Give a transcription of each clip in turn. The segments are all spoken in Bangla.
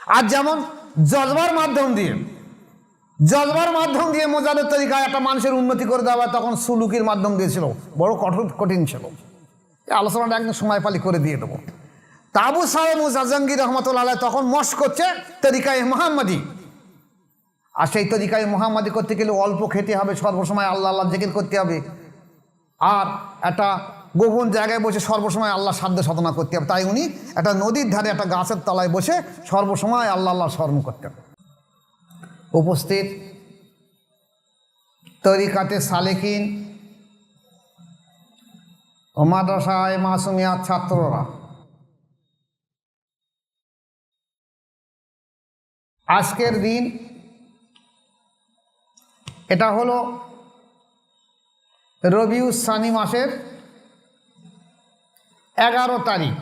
আর যেমন জজবার মাধ্যম দিয়ে মোজাদের তরিকায় একটা মানুষের উন্নতি করে দেওয়া, তখন সুলুকির মাধ্যম দিয়েছিল, বড় কঠিন ছিল। আলোচনাটা একদম সময় পালি করে দিয়ে দেবো। তাবু সাহেব মুজাজঙ্গি রহমতুল্লাহ তখন মশ করছে তরিকায় মোহাম্মদী। আর সেই তরিকায় মোহাম্মদী করতে গেলে অল্প খেতে হবে, সর্বসময় আল্লাহ আল্লাহ জিকির করতে হবে, আর একটা গোপন জায়গায় বসে সর্বসময় আল্লাহ সাধ্য সাধনা করতে হবে। তাই উনি একটা নদীর ধারে একটা গাছের তলায় বসে সর্বসময় আল্লাহ আল্লাহ স্মরণ করতেন। উপস্থিত তরিকাতে সালেকিন ও মাদ্রাসায় মাসুমিয়াত ছাত্ররা, আজকের দিন এটা হলো রবিউস সানি মাসের 11 তারিখ।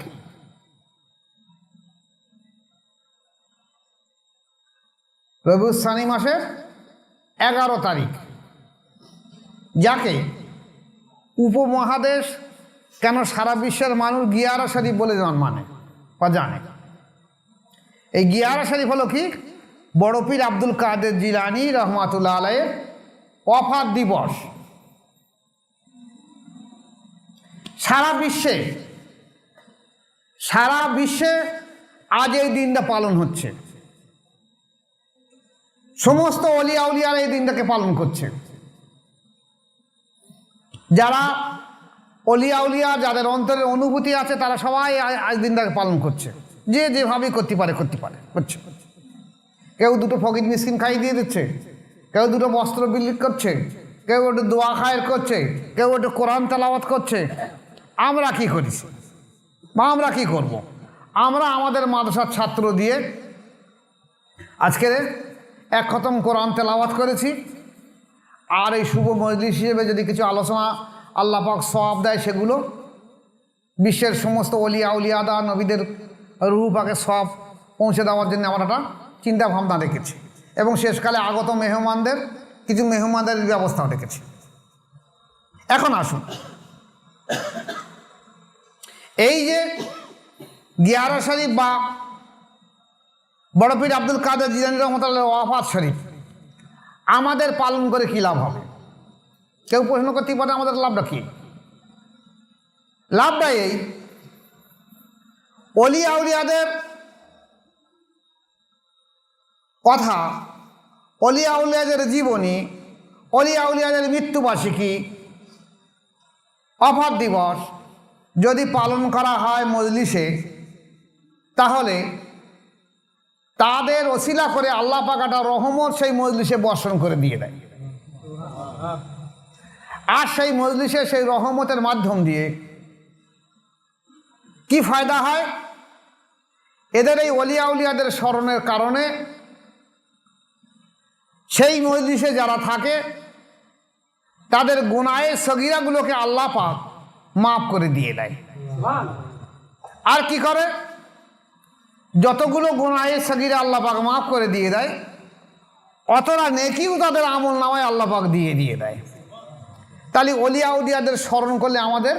রবিউস সানি মাসের 11 তারিখ, যাকে উপমহাদেশ কেন সারা বিশ্বের মানুষ গিয়ারা শরীফ বলে মানে বা জানে। এই গিয়ারা শরীফ হলো কি? বড় পীর আব্দুল কাদের জিলানী রহমাতুল্লাহ আলাইহির ওফাত দিবস। সারা বিশ্বে আজ এই দিনটা পালন হচ্ছে। সমস্ত অলিয়া উলিয়ারা এই দিনটাকে পালন করছে। যারা অলিয়া উলিয়া, যাদের অন্তরের অনুভূতি আছে, তারা সবাই আজ দিনটাকে পালন করছে। যে যেভাবেই করতে পারে করছে। কেউ দুটো ফকির মিসকিন খাইয়ে দিয়ে দিচ্ছে, কেউ দুটো বস্ত্র বিলি করছে, কেউ একটু দোয়া খায়ের করছে, কেউ একটু কোরআন তেলাওয়াত করছে। আমরা কি করেছি বা আমরা কি করব? আমরা আমাদের মাদ্রাসার ছাত্র দিয়ে আজকে 1 খতম কোরআন তেলাওয়াত করেছি। আর এই শুভ মজলিস হিসেবে যদি কিছু আলোচনা আল্লাহ পাক সওয়াব দেয়, সেগুলো বিশ্বের সমস্ত অলিয়া উলিয়াদা নবীদের রূহ পাকে সওয়াব পৌঁছে দেওয়ার জন্য আমরা একটা চিন্তা ভাবনা রেখেছি, এবং শেষকালে আগত মেহমানদের কিছু মেহমানদের ব্যবস্থাও রেখেছি। এখন আসুন, এই যে গিয়ারা শরীফ বা বড় পীর আব্দুল কাদের জিলানী রহমাতুল্লাহ ওয়াফাত শরীফ আমাদের পালন করে কি লাভ হবে? কেউ প্রশ্ন করতেই পারে আমাদের লাভটা কি? লাভটা এই, অলিয়া উলিয়াদের কথা, অলিয়া উলিয়াদের জীবনী, অলিয়া উলিয়াদের মৃত্যুবার্ষিকী, ওফাত দিবস যদি পালন করা হয় মজলিসে, তাহলে তাদের ওসিলা করে আল্লাহ পাক একটা রহমত সেই মজলিসে বর্ষণ করে দিয়ে দেয়। আর সেই মজলিসে সেই রহমতের মাধ্যম দিয়ে কি ফায়দা হয়? এদের এই অলিয়া উলিয়াদের স্মরণের কারণে সেই মজলিসে যারা থাকে তাদের গুনাহের সগীরাগুলোকে আল্লাহ পাক মাফ করে দিয়ে দেয়। আর কি করে? যতগুলো গুনাহের সগীরা আল্লাহ পাক মাফ করে দিয়ে দেয়, অতটা নেকিও তাদের আমল নামায় আল্লাহ পাক দিয়ে দেয়। তাহলে অলিয়া উলিয়াদের স্মরণ করলে আমাদের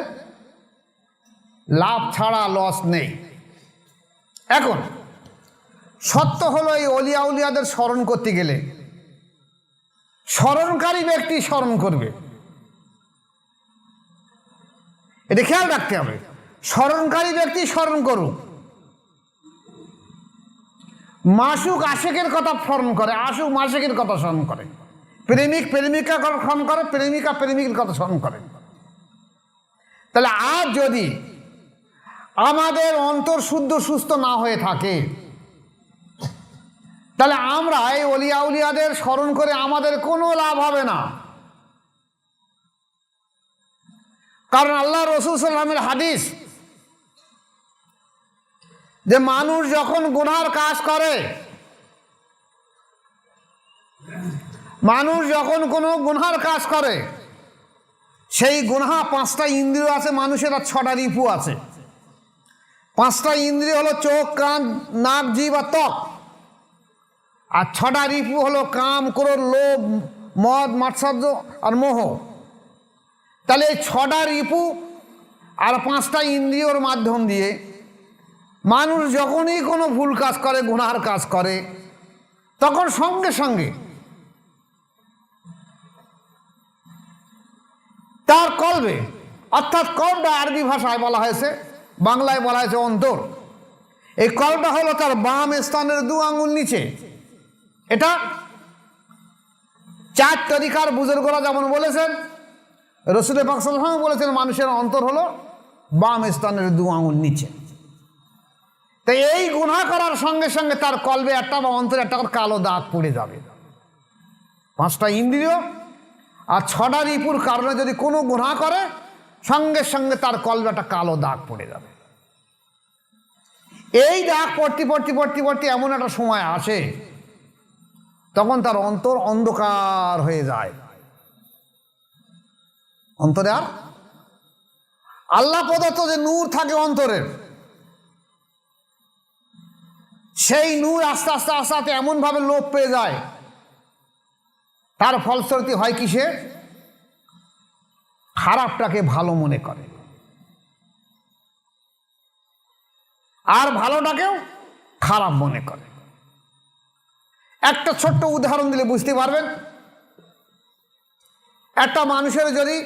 লাভ ছাড়া লস নেই। এখন সত্য হলো, এই অলিয়া উলিয়াদের স্মরণ করতে গেলে স্মরণকারী ব্যক্তি স্মরণ করবে, এটা খেয়াল রাখতে হবে। স্মরণকারী ব্যক্তি স্মরণ করুক। মাসুক আশেকের কথা স্মরণ করে, আশুক মাসুকের কথা স্মরণ করে, প্রেমিক প্রেমিকার কথা স্মরণ করে, প্রেমিকা প্রেমিকের কথা স্মরণ করে। তাহলে আজ যদি আমাদের অন্তর শুদ্ধ সুস্থ না হয়ে থাকে, তাহলে আমরা এই অলিয়া উলিয়াদের স্মরণ করে আমাদের কোনো লাভ হবে না। কারণ আল্লাহ রাসূল সাল্লাল্লাহু আলাইহি ওয়াসাল্লামের হাদিস যে মানুষ যখন গুনার কাজ করে, মানুষ যখন কোনো গুনার কাজ করে, সেই গুনাহ 5টা ইন্দ্রিয় আছে মানুষের, আর 6টা রিপু আছে। 5টা ইন্দ্রিয় হলো চোখ, কান, নাক, জিহ্বা, ত্বক, আর 6টা রিপু হলো কাম, ক্রোধ, লোভ, মদ, মাৎসর্য আর মোহ। তাহলে এই 6টা রিপু আর 5টা ইন্দ্রিয়র মাধ্যম দিয়ে মানুষ যখনই কোনো ভুল কাজ করে, গুনার কাজ করে, তখন সঙ্গে সঙ্গে তার কলবে, অর্থাৎ কলবটা আরবি ভাষায় বলা হয়েছে, বাংলায় বলা হয়েছে অন্তর। এই কলবটা হলো তার বাম স্তনের 2 আঙ্গুল নিচে। এটা 4 তরিকার বুজুর্গরা যেমন বলেছেন, রসুল পাক সাল্লাল্লাহু আলাইহি ওয়াসাল্লাম বলেছেন মানুষের অন্তর হলো বাম স্তনের 2 আঙ্গুল নিচে। তাই এই গুনাহ করার সঙ্গে সঙ্গে তার কলবে একটা বা অন্তরে একটা করে কালো দাগ পড়ে যাবে। 5টা ইন্দ্রিয় আর 6টা রিপুর কারণে যদি কোনো গুনাহ করে, সঙ্গে সঙ্গে তার কলবে একটা কালো দাগ পড়ে যাবে। এই দাগ পড়তে পড়তে পড়তে পড়তে এমন একটা সময় আসে, তখন তার অন্তর অন্ধকার হয়ে যায়। অন্তরে আর আল্লাহ প্রদত্ত যে নূর থাকে অন্তরের, সেই নূর আস্তে আস্তে আস্তে আস্তে এমনভাবে লোপ পেয়ে যায়, তার ফলশ্রুতি হয় কি, সে খারাপটাকে ভালো মনে করে আর ভালোটাকেও খারাপ মনে করে। একটা ছোট্ট উদাহরণ দিলে বুঝতে পারবেন। একটা মানুষের যদি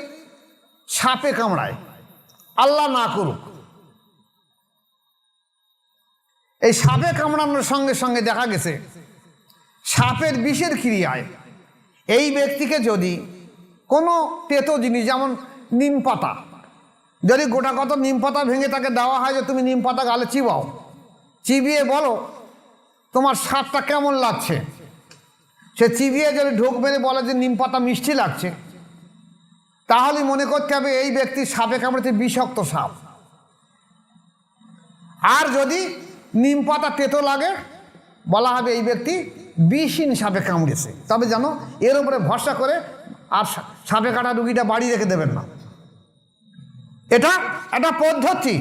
সাপে কামড়ায়, আল্লাহ না করুক, এই সাপে কামড়ানোর সঙ্গে সঙ্গে দেখা গেছে সাপের বিষের ক্রিয়ায় এই ব্যক্তিকে যদি কোনো তেতো জিনিস, যেমন নিম পাতা, যদি গোটা কত নিম পাতা ভেঙে তাকে দেওয়া হয় যে তুমি নিম পাতা গালে চিবাও, চিবিয়ে বলো তোমার স্বাদটা কেমন লাগছে, সে চিবিয়ে যদি ঢোক মেরে বলে যে নিম পাতা মিষ্টি লাগছে, তাহলে মনে করতে হবে এই ব্যক্তির সাপে কামড়েছে বিষাক্ত সাপ। আর যদি নিম পাতা তেতো লাগে, বলা হবে এই ব্যক্তি বিষহীন সাপে কামড়েছে। তবে জানো, এর উপরে ভরসা করে আর সাপে কাটা রুগীটা বাড়ি রেখে দেবেন না। এটা একটা পদ্ধতি,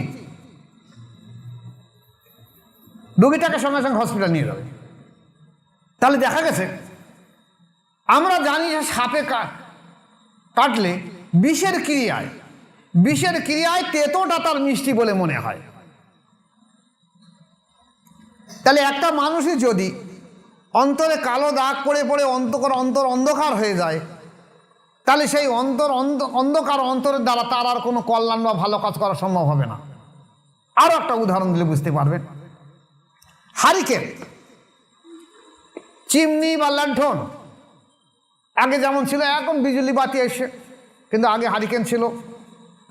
রুগীটাকে সঙ্গে সঙ্গে হসপিটাল নিয়ে যাবে। তাহলে দেখা গেছে আমরা জানি যে সাপে কাটলে বিষের ক্রিয়ায় তেতোটা তার মিষ্টি বলে মনে হয়। তাহলে একটা মানুষই যদি অন্তরে কালো দাগ পড়ে পড়ে অন্তর অন্ধকার হয়ে যায়, তাহলে সেই অন্ধকার অন্তরের দ্বারা তার আর কোনো কল্যাণ বা ভালো কাজ করা সম্ভব হবে না। আরও একটা উদাহরণ দিলে বুঝতে পারবেন। হারিকেন, চিমনি বা লণ্ঠন আগে যেমন ছিল, এখন বিজুলি বাতি এসে, কিন্তু আগে হারিকেন ছিল,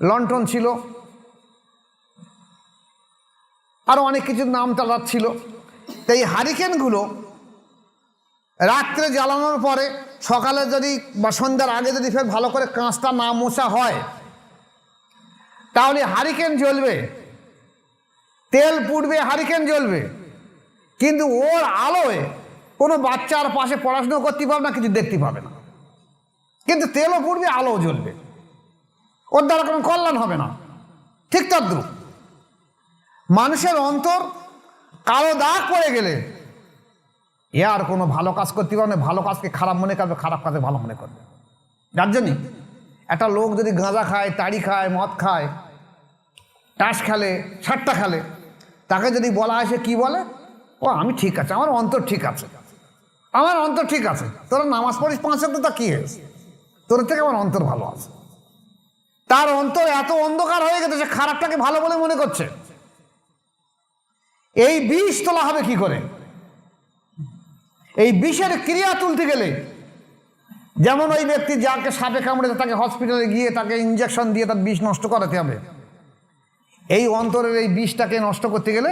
লণ্ঠন ছিল, আরও অনেক কিছুর নাম তার ছিল। তো এই হারিকেনগুলো রাত্রে জ্বালানোর পরে সকালে যদি বা সন্ধ্যার আগে যদি ফের ভালো করে কাঁচটা না মোছা হয়, তাহলে হারিকেন জ্বলবে, তেল পুড়বে, হারিকেন জ্বলবে, কিন্তু ওর আলোয় কোনো বাচ্চার পাশে পড়াশুনো করতে পারবে না, কিছু দেখতে পাবে না। কিন্তু তেলও পুড়বে, আলোও জ্বলবে, ওর দ্বারা কোনো কল্যাণ হবে না। ঠিক তদ্রুপ মানুষের অন্তর কালো দাগ পড়ে গেলে এ আর কোনো ভালো কাজ করতে পারবে না, ভালো কাজকে খারাপ মনে করবে, খারাপ কাজে ভালো মনে করবে। যার জন্যই একটা লোক যদি গাঁজা খায়, তাড়ি খায়, মদ খায়, টাস খেলে, সাট্টা খেলে, তাকে যদি বলা হয়, সে কী বলে? ও আমি ঠিক আছে, আমার অন্তর ঠিক আছে, আমার অন্তর ঠিক আছে। তোরা নামাজ পড়িস 5 ওয়াক্ত, তা কী হয়েছে? তোর থেকে আমার অন্তর ভালো আছে। তার অন্তর এত অন্ধকার হয়ে গেছে, সে খারাপটাকে ভালো বলে মনে করছে। এই বিষ তোলা হবে কি করে? এই বিষের ক্রিয়া তুলতে গেলে, যেমন ওই ব্যক্তি যাকে সাপে কামড়েছে তাকে হসপিটালে গিয়ে তাকে ইঞ্জেকশন দিয়ে তার বিষ নষ্ট করাতে হবে। এই অন্তরের এই বিষটাকে নষ্ট করতে গেলে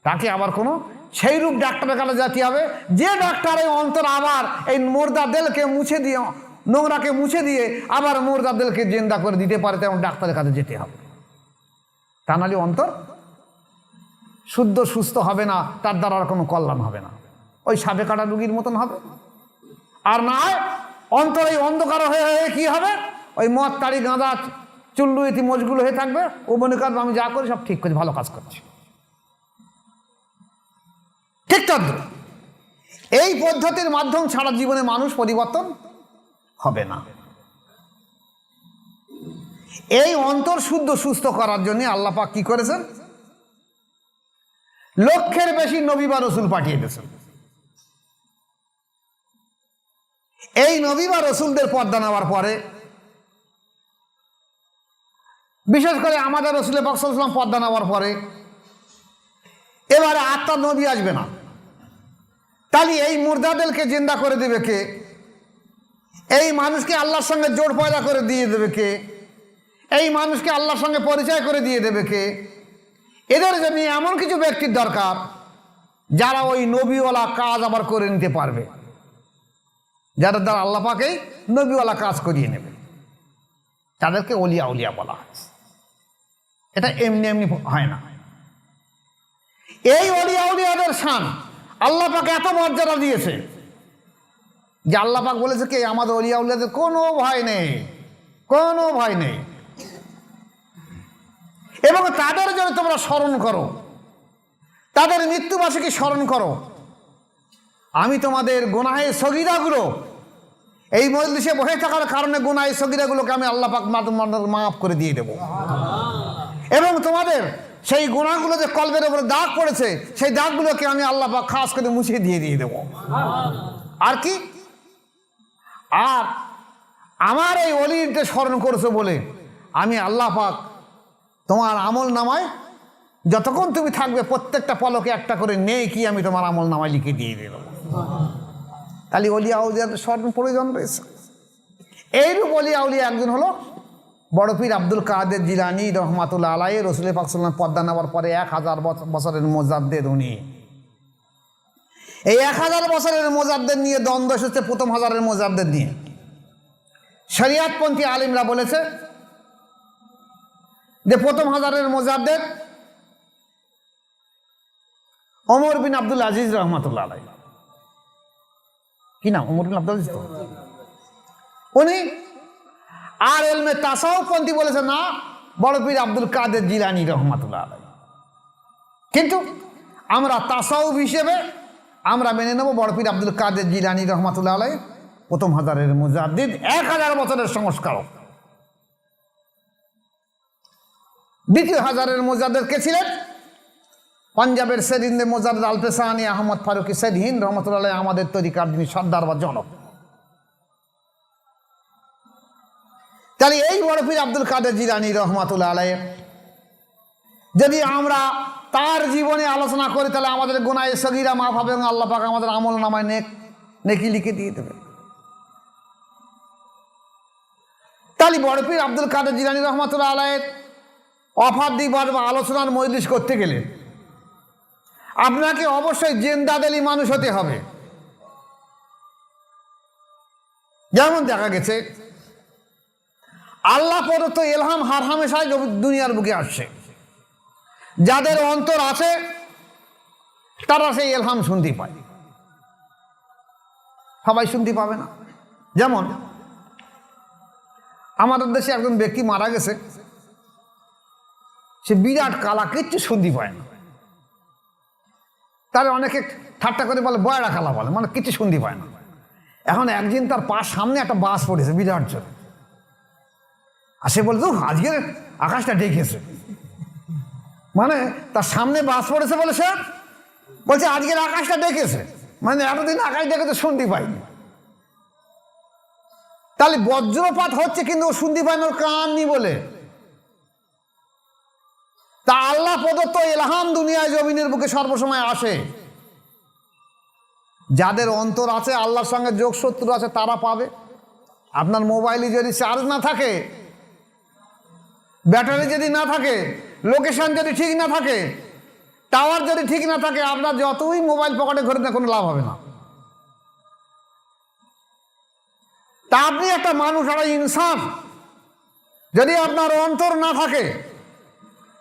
তাকে আবার কোনো সেই রূপ ডাক্তারের কাছে যেতে হবে, যে ডাক্তার এই অন্তর আবার এই মুর্দা দেলকে মুছে দিয়ে, নোংরাকে মুছে দিয়ে আবার মুর্দা দেলকে জিন্দা করে দিতে পারে, তেমন ডাক্তারের কাছে যেতে হবে। তা নাহলে অন্তর শুদ্ধ সুস্থ হবে না, তার দ্বারা আর কোনো কল্যাণ হবে না, ওই সাপে কাটা রুগীর মতন হবে। আর না হয় অন্তর এই অন্ধকার হয়ে হয়ে কী হবে? ওই মদ, তাড়ি, গাঁদা, চুল্লু ইতি মজগুলো হয়ে থাকবে। ও মনে করবে আমি যা করি সব ঠিক করছি, ভালো কাজ করছি। ঠিক তদ্রুপ এই পদ্ধতির মাধ্যম ছাড়া জীবনে মানুষ পরিবর্তন হবে না। এই অন্তর শুদ্ধ সুস্থ করার জন্য আল্লাহ পাক কি করেছেন? লক্ষের বেশি নবী বা রসুল পাঠিয়ে দিয়েছেন। এই নবী বা রসুলদের পর্দা নেওয়ার পরে, বিশেষ করে আমাদের রসুল পাক সাল্লাল্লাহু আলাইহি ওয়াসাল্লাম পর্দা নেওয়ার পরে এবারে আত্মার নবী আসবে না। তাহলে এই মুর্দাদেরকে জিন্দা করে দেবে কে? এই মানুষকে আল্লাহর সঙ্গে জোড় পয়দা করে দিয়ে দেবে কে? এই মানুষকে আল্লাহর সঙ্গে পরিচয় করে দিয়ে দেবে কে? এদের জন্য এমন কিছু ব্যক্তির দরকার যারা ওই নবীওয়ালা কাজ আবার করে নিতে পারবে, যাদের দ্বারা আল্লাহ পাকেই নবীওয়ালা কাজ করিয়ে নেবে। তাদেরকে অলিয়া উলিয়া বলা হয়। এটা এমনি এমনি হয় না। এই অলিয়া উলিয়াদের শান আল্লাহ পাক এত মর্যাদা দিয়েছে যে আল্লাহ পাক বলেছে কি, আমাদের অলিয়া উলিয়াদের কোনো ভয় নেই, কোনো ভয় নেই। এবং তাদের জন্য তোমরা স্মরণ করো, তাদের মৃত্যুবার্ষিকী স্মরণ করো। আমি তোমাদের গুনাহে সগীরাগুলো, এই মজলিসে বসে থাকার কারণে গুনাহে সগীরাগুলোকে আমি আল্লাহ পাক মাফ করে দিয়ে দেব। এবং তোমাদের সেই গুনাহগুলো যে কলবের উপরে দাগ পড়েছে, সেই দাগগুলোকে আমি আল্লাহ পাক খাস করে মুছিয়ে দিয়ে দেব। আর কি? আর আমার এই ওলিকে স্মরণ করেছো বলে আমি আল্লাহ পাক তোমার আমল নামায় যতক্ষণ তুমি থাকবে প্রত্যেকটা পলকে একটা করে নেই কি আমি তোমার আমল নামায় লিখে দিয়ে দেবো। তাহলে অলিয়া উলিয়াদের স্মরণ প্রয়োজন রয়েছে। এইরূপ অলিয়া উলিয়া একজন হলো বড় পীর আব্দুল কাদের জিলানী রহমাতুল্লাহ আলাইহি। রাসূল পাক সাল্লাল্লাহু আলাইহি ওয়াসাল্লাম পর্দা নেওয়ার পরে 1000 বছরের মুজাদ্দেদ উনি। এই 1000 বছরের মুজাদ্দেদ নিয়ে দ্বন্দ্ব এসেছে প্রথম হাজারের মুজাদ্দেদ নিয়ে। শরিয়াতপন্থী আলিমরা বলেছে যে প্রথম হাজারের মুজাদ্দেদ ওমর বিন আব্দুল আজিজ রহমাতুল্লাহ আলাইহি। কি নাম? ওমর বিন আব্দুল আজিজ তো উনি। আর এলমে তাসাউফপন্থী বলেছে না, বড় পীর আব্দুল কাদের জিলানী রহমাতুল্লাহ আলাইহি। কিন্তু আমরা তাসাউফ হিসেবে আমরা মেনে নেব বড় পীর আব্দুল কাদের জিলানী রহমাতুল্লাহ আলাইহি প্রথম হাজারের মুজাদ্দিদ, 1000 বছরের সংস্কারক। দ্বিতীয় হাজারের মুজাদ্দিদ কে ছিলেন? পাঞ্জাবের সেদিন্দে মুজাদ্দিদ আলপেসানি আহমদ ফারুকি সেদিন রহমাতুল্লাহ আলাইহি, আমাদের তরিকার যিনি সর্দার বা জনক। তাহলে এই বড় পীর আব্দুল কাদের জিলানী রহমাতুল্লাহ আলাইহি যদি আমরা তার জীবনে আলোচনা করি তাহলে আমাদের গুনাহে সগীরা মাফ হবে এবং আল্লাহ পাক আমাদের আমল নামায় নেকি লিখে দিয়ে দেবে। তাহলে বড় পীর আব্দুল কাদের জিলানী রহমাতুল্লাহ আলাইহি অফার দিবার বা আলোচনার মজলিস করতে গেলে আপনাকে অবশ্যই জেন্দাদেলি মানুষ হতে হবে। যেমন দেখা গেছে আল্লাহ প্রদত্ত ইলহাম হার হামেশাই দুনিয়ার বুকে আসছে। যাদের অন্তর আছে তারা সেই ইলহাম শুনতে পায়, সবাই শুনতে পাবে না। যেমন আমাদের দেশে একজন ব্যক্তি মারা গেছে, সে বিরাট কালা, কিচ্ছু শুনতে পায় না। তাহলে অনেকে ঠাট্টা করে বলে বয়রা কালা বলে, মানে কিছু শুনতে পায় না। এখন একদিন তার পাশ সামনে একটা বাস পড়েছে বিরাট জোরে, আর সে বলতো আজকের আকাশটা ডেকেছে, মানে তার সামনে বাস পড়েছে বলে সে বলছে আজকের আকাশটা ডেকেছে, মানে এতদিন আকাশ ডেকেছে শুনতে পাইনি। তাহলে বজ্রপাত হচ্ছে কিন্তু ও শুনতে পায় না, ওর কান নি বলে। তা আল্লাহ প্রদত্ত ইলহাম দুনিয়ায় জমিনের বুকে সর্বসময় আসে। যাদের অন্তর আছে, আল্লাহর সঙ্গে যোগসূত্র আছে, তারা পাবে। আপনার মোবাইলে যদি চার্জ না থাকে, ব্যাটারি যদি না থাকে, লোকেশন যদি ঠিক না থাকে, টাওয়ার যদি ঠিক না থাকে, আপনার যতই মোবাইল পকেটে ঘুরে না কোনো লাভ হবে না। তা আপনি একটা মানুষ, একটা ইনসান, যদি আপনার অন্তর না থাকে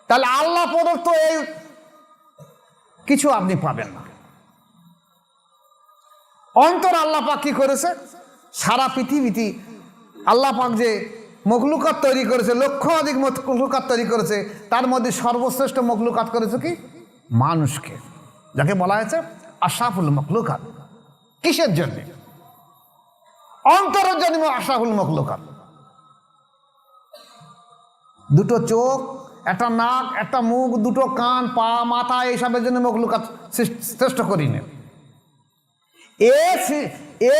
তাহলে আল্লাহ প্রদত্ত এই কিছু আপনি পাবেন না। অন্তর আল্লাহ পাক কি করেছে? সারা পৃথিবীতে আল্লাহ পাক যে মখলুকাত তৈরি করেছে, লক্ষাধিক মখলুকাত তৈরি করেছে, তার মধ্যে সর্বশ্রেষ্ঠ মখলুকাত করেছে কি? মানুষকে, যাকে বলা হয়েছে আশরাফুল মখলুকাত। কিসের জন্য? অন্তরের জন্য আশরাফুল মখলুকাত। দুটো চোখ, একটা নাক, একটা মুখ, দুটো কান, পা, মাথা এইসবের জন্য মখলুকাত শ্রেষ্ঠ করিনি। এ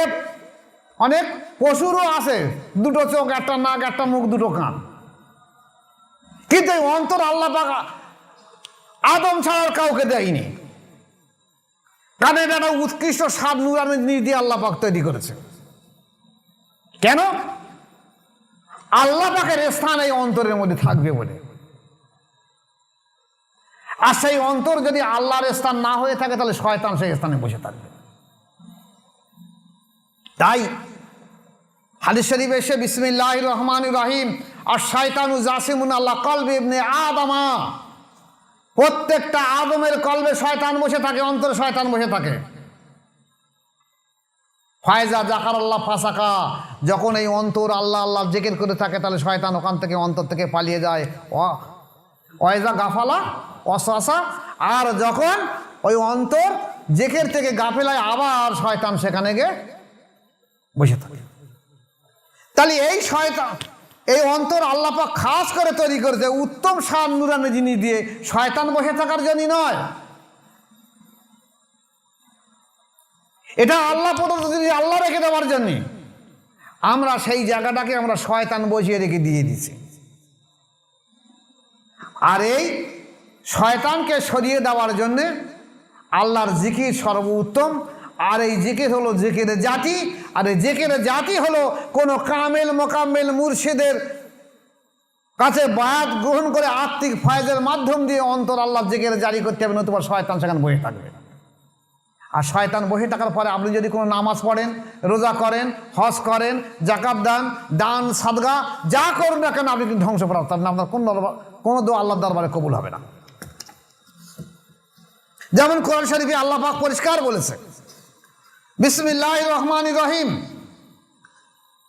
অনেক পশুরও আছে দুটো চোখ, একটা নাক, একটা মুখ, দুটো কান, কিন্তু এই অন্তর আল্লাহ পাক আদম ছাড়ার কাউকে দেয়নি। কারণ এটা একটা উৎকৃষ্ট স্বাদ নুরানি জিনিস দিয়ে আল্লাহ পাক তৈরি করেছে। কেন? আল্লাহ পাকের স্থান এই অন্তরের মধ্যে থাকবে বলে। আর সেই অন্তর যদি আল্লাহর স্থান না হয়ে থাকে তাহলে শয়তান সেই স্থানে বসে থাকবে। তাই হাদিস শরীফে এসে বিসমিল্লাহির রহমানির রহিম আর শয়তানু জাসিমুন আল্লাহ কলবি ইবনে আদমা, প্রত্যেকটা আদমের কলবে শয়তান বসে থাকে, অন্তরে শয়তান বসে থাকে। ফায়জা জাকার আল্লাহ ফাসাকা, যখন এই অন্তর আল্লাহ আল্লাহ জিকির করে থাকে তাহলে শয়তান ওখান থেকে অন্তর থেকে পালিয়ে যায়। ওয়াইজা গাফালা ওয়াসওয়াসা, আর যখন ওই অন্তর জিকির থেকে গাফেলায় আবার শয়তান সেখানে গিয়ে বসে থাকে। তাহলে এই শয়তান, এই অন্তর আল্লাহ পাক খাস করে তৈরি করেছে উত্তম স্বাদ নুরানি জিনিস দিয়ে, শয়তান বসে থাকার জন্য নয়। এটা আল্লাহ প্রদত্ত জিনিস, আল্লাহ রেখে দেওয়ার জন্য। আমরা সেই জায়গাটাকে আমরা শয়তান বসিয়ে রেখে দিয়ে দিছি। আর এই শয়তানকে সরিয়ে দেওয়ার জন্যে আল্লাহর জিকির সর্বোত্তম। আর এই জিকির হলো জিকিরের জাতি। আর এই জিকিরের জাতি হলো কোনো কামেল মোকাম্মেল মুর্শিদের কাছে বায়াত গ্রহণ করে আত্মিক ফয়েজের মাধ্যম দিয়ে অন্তর আল্লাহ জিকির জারি করতে হবে, নতুবা শয়তান সেখানে বসে থাকবে। আর শয়তান বসে থাকার পরে আপনি যদি কোনো নামাজ পড়েন, রোজা করেন, হজ করেন, জাকাত দেন, দান সাদগা যা করুন না কেন, আপনি কিন্তু ধ্বংসপ্রাপ্ত। আপনার কোনো দোয়া আল্লাহর দরবারে কবুল হবে না। যেমন কোরআন শরীফে আল্লাহ পাক পরিষ্কার বলেছে বিসমিল্লাহির রহমানির রহিম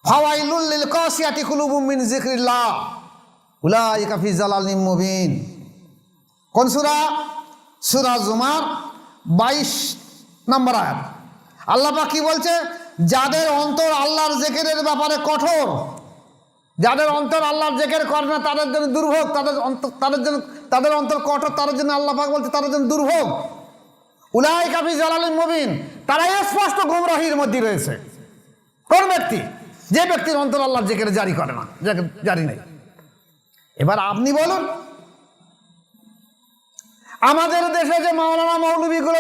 ফাওয়াইলুল লিল কাসিয়াতি কুলুবুম মিন যিকরিল্লাহ উলাইকা ফি যালালিম মুবিন। কোন সূরা? সূরা জুমার 22 নম্বর আয়াত। আল্লাহ পাক কি বলছে? যাদের অন্তর আল্লাহর জিকিরের ব্যাপারে কঠোর, যাদের অন্তর আল্লাহর জিকির করে না তাদের জন্য দুর্ভোগ, তাদের অন্তর কঠোর, তাদের জন্য আল্লাহ পাক বলছে তাদের জন্য দুর্ভোগ। উলাইকা ফি যালালিম মুবিন, তারা স্পষ্ট গুমরাহির মধ্যে রয়েছে। কোন ব্যক্তি? যে ব্যক্তির অন্তর আল্লাহর জিকির জারি করে না, জারি নেই। এবার আপনি বলুন, আমাদের দেশে যে মাওলানা মৌলবীগুলো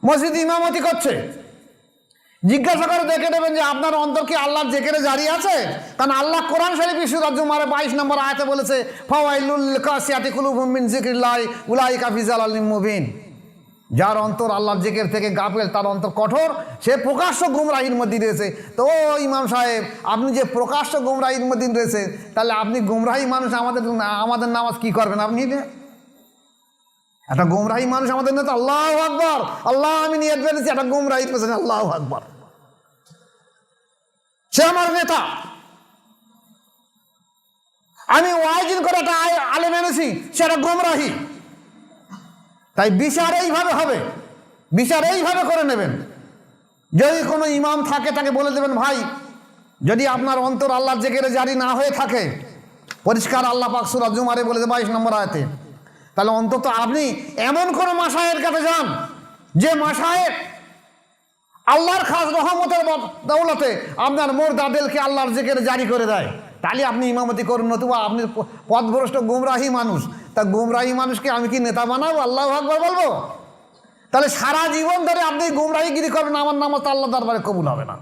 মসজিদ ইমামতি করছে, জিজ্ঞাসা করে দেখে নেবেন যে আপনার অন্তর কি আল্লাহর জিকিরে জারি আছে? কারণ আল্লাহ কোরআন শরীফে সূরা জুমার 22 নম্বর আয়াতে বলেছে ফাওয়াইলুল কাসিয়াতি কুলুবুম মিন যিকরিল্লাহ উলাইকা ফি যালালিম মুবিন। যার অন্তর আল্লাহর জিকির থেকে গাফেল, তার অন্তর কঠোর, সে প্রকাশ্য গুমরাহির মধ্যে রয়েছে। তো ইমাম সাহেব, আপনি যে প্রকাশ্য গুমরাহির মধ্যে রয়েছে, তাহলে আপনি গুমরাহি মানুষ, আমাদের নামাজ কি করবেন? আপনি একটা গুমরাহি মানুষ আমাদের নেতা, আল্লাহু আকবার, আল্লাহ আমি নিয়ত করেছি একটা গুমরাহি পেছনে, আল্লাহু আকবার, সে আমার নেতা। আমি ওয়াইজিন করে একটা আলেম এনেছি, সে একটা গুমরাহি। তাই বিচার এইভাবে হবে, বিচার এইভাবে করে নেবেন। যদি কোনো ইমাম থাকে তাকে বলে দেবেন, ভাই যদি আপনার অন্তর আল্লাহর জিকিরে জারি না হয়ে থাকে, পরিষ্কার আল্লাহ পাক সূরা জুমারে বলেছে 22 নম্বর আয়াতে, তাহলে অন্তত আপনি এমন কোনো মাশায়ের কাছে যান যে মাশায়েখ আল্লাহর খাস রহমতের দৌলতে আপনার মুরদাদেরকে আল্লাহর জিকিরে জারি করে দেয়, তাহলে আপনি ইমামতি করুন। নতুবা আপনি পথভ্রষ্ট গুমরাহি মানুষ, তা গুমরাহি মানুষকে আমি কি নেতা বানাবো, আল্লাহু আকবার বলবো? তাহলে সারা জীবন ধরে আপনি গুমরাহিগিরি করবেন, আমার নামাজ আল্লাহ দরবারে কবুল হবে না।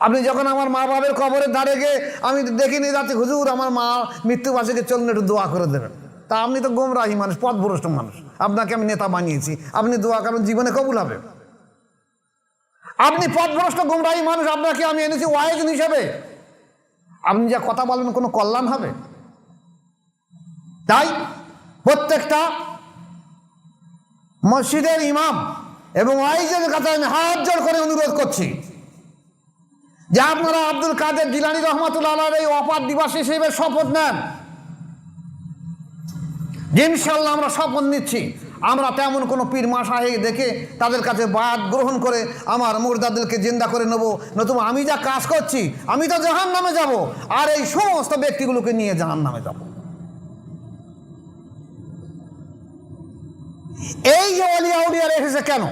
আপনি যখন আমার মা বাবার কবরের ধারে গিয়ে আমি দেখিনি যাচ্ছি, হুজুর আমার মা মৃত্যুবার্ষিকী চলুন একটু দোয়া করে দেবেন, তা আপনি তো গুমরাহি মানুষ, পথভ্রষ্ট মানুষ, আপনাকে আমি নেতা বানিয়েছি, আপনি দোয়া করেন জীবনে কবুল হবে? আপনি পথভ্রষ্ট গুমরাহি মানুষ, আপনাকে আমি এনেছি ওয়াইজ হিসাবে, আপনি যা কথা বলবেন কোনো কল্যাণ হবে? তাই প্রত্যেকটা মসজিদের ইমাম এবং ওয়াইজের কাছে আমি হাত জোড় করে অনুরোধ করছি যে আপনারা আব্দুল কাদের জিলানী রহমাতুল্লাহ আলাইহির এই ওয়াফাত দিবস হিসেবে শপথ নেন। ইনশাআল্লাহ আমরা শপথ নিচ্ছি, আমরা তেমন কোনো পীর মাশায়েখ দেখে তাদের কাছে বায়াত গ্রহণ করে আমার মুর্দাদেরকে জিন্দা করে নেব, নতুবা আমি যা কাজ করছি আমি তো জাহান্নামে যাব, আর এই সমস্ত ব্যক্তিগুলোকে নিয়ে জাহান্নামে যাব। এই যে অলিয়া উলিয়ার এসেছে কেন?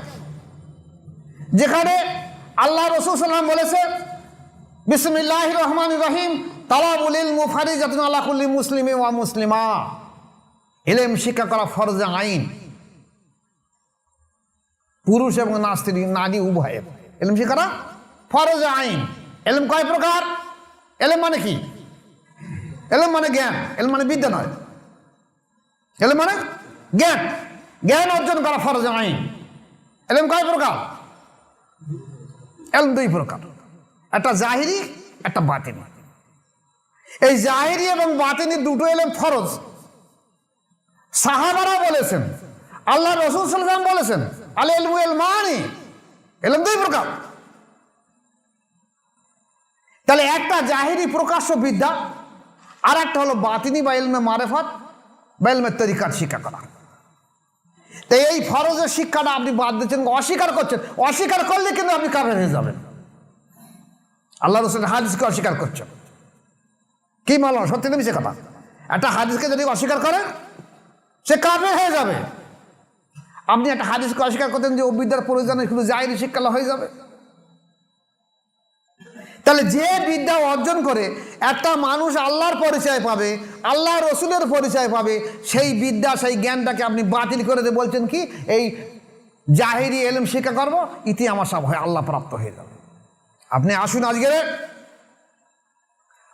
যেখানে আল্লাহ রাসূল সাল্লাল্লাহু আলাইহি ওয়াসাল্লাম বলেছে বিসমিল্লাহির রহমানির রহিম তালাবুল ইলমু ফারিজাতুন আলা কুল্লি মুসলিমিন ওয়া মুসলিমা। ইলম শিক্ষা করা ফরজ আইন, পুরুষ এবং নারী উভয়ের ইলম শিক্ষা করা ফরজ আইন। ইলম কয় প্রকার? ইলম মানে কি? ইলম মানে জ্ঞান, ইলম মানে বিদ্যা নয়। ইলম মানে জ্ঞান, জ্ঞান অর্জন করা ফরজ আইন। ইলম কয় প্রকার? ইলম দুই প্রকার, একটা জাহিরি একটা বাতিনি। এই জাহিরি এবং বাতিনি দুটো ইলম ফরজ। সাহাবারা বলেছেন, আল্লাহ রাসূল সাল্লাল্লাহু আলাইহি ওয়াসাল্লাম বলেছেন আল ইলমু ইলমানি, ইলম দুই প্রকার। তাহলে একটা জাহিরি প্রকাশ্য বিদ্যা, আর একটা হলো বাতিনি বা ইলমে মারিফাত বা ইলমে তরিকাত শিক্ষা করা। তো এই ফরজের শিক্ষাটা আপনি বাদ দিচ্ছেন, অস্বীকার করছেন। অস্বীকার করলে কিন্তু আপনি কাফের হয়ে যাবেন। আল্লাহ রাসূলের হাদিসকে অস্বীকার করছেন, কি মালন? সত্যি তুমি সে কথা। একটা হাদিসকে যদি অস্বীকার করে সে কাফের হয়ে যাবে। আপনি একটা হাদিসকে অস্বীকার করতেন যে ও বিদ্যার প্রয়োজনে শুধু জাহিরি শিক্ষা হয়ে যাবে। তাহলে যে বিদ্যা অর্জন করে একটা মানুষ আল্লাহর পরিচয় পাবে, আল্লাহ রসুলের পরিচয় পাবে, সেই বিদ্যা সেই জ্ঞানটাকে আপনি বাতিল করে দিয়ে বলছেন কি এই জাহিরি ইলম শিক্ষা করবো, ইতি আমার সব হয় আল্লাহ প্রাপ্ত হয়ে যাবে। আপনি আসুন আজকে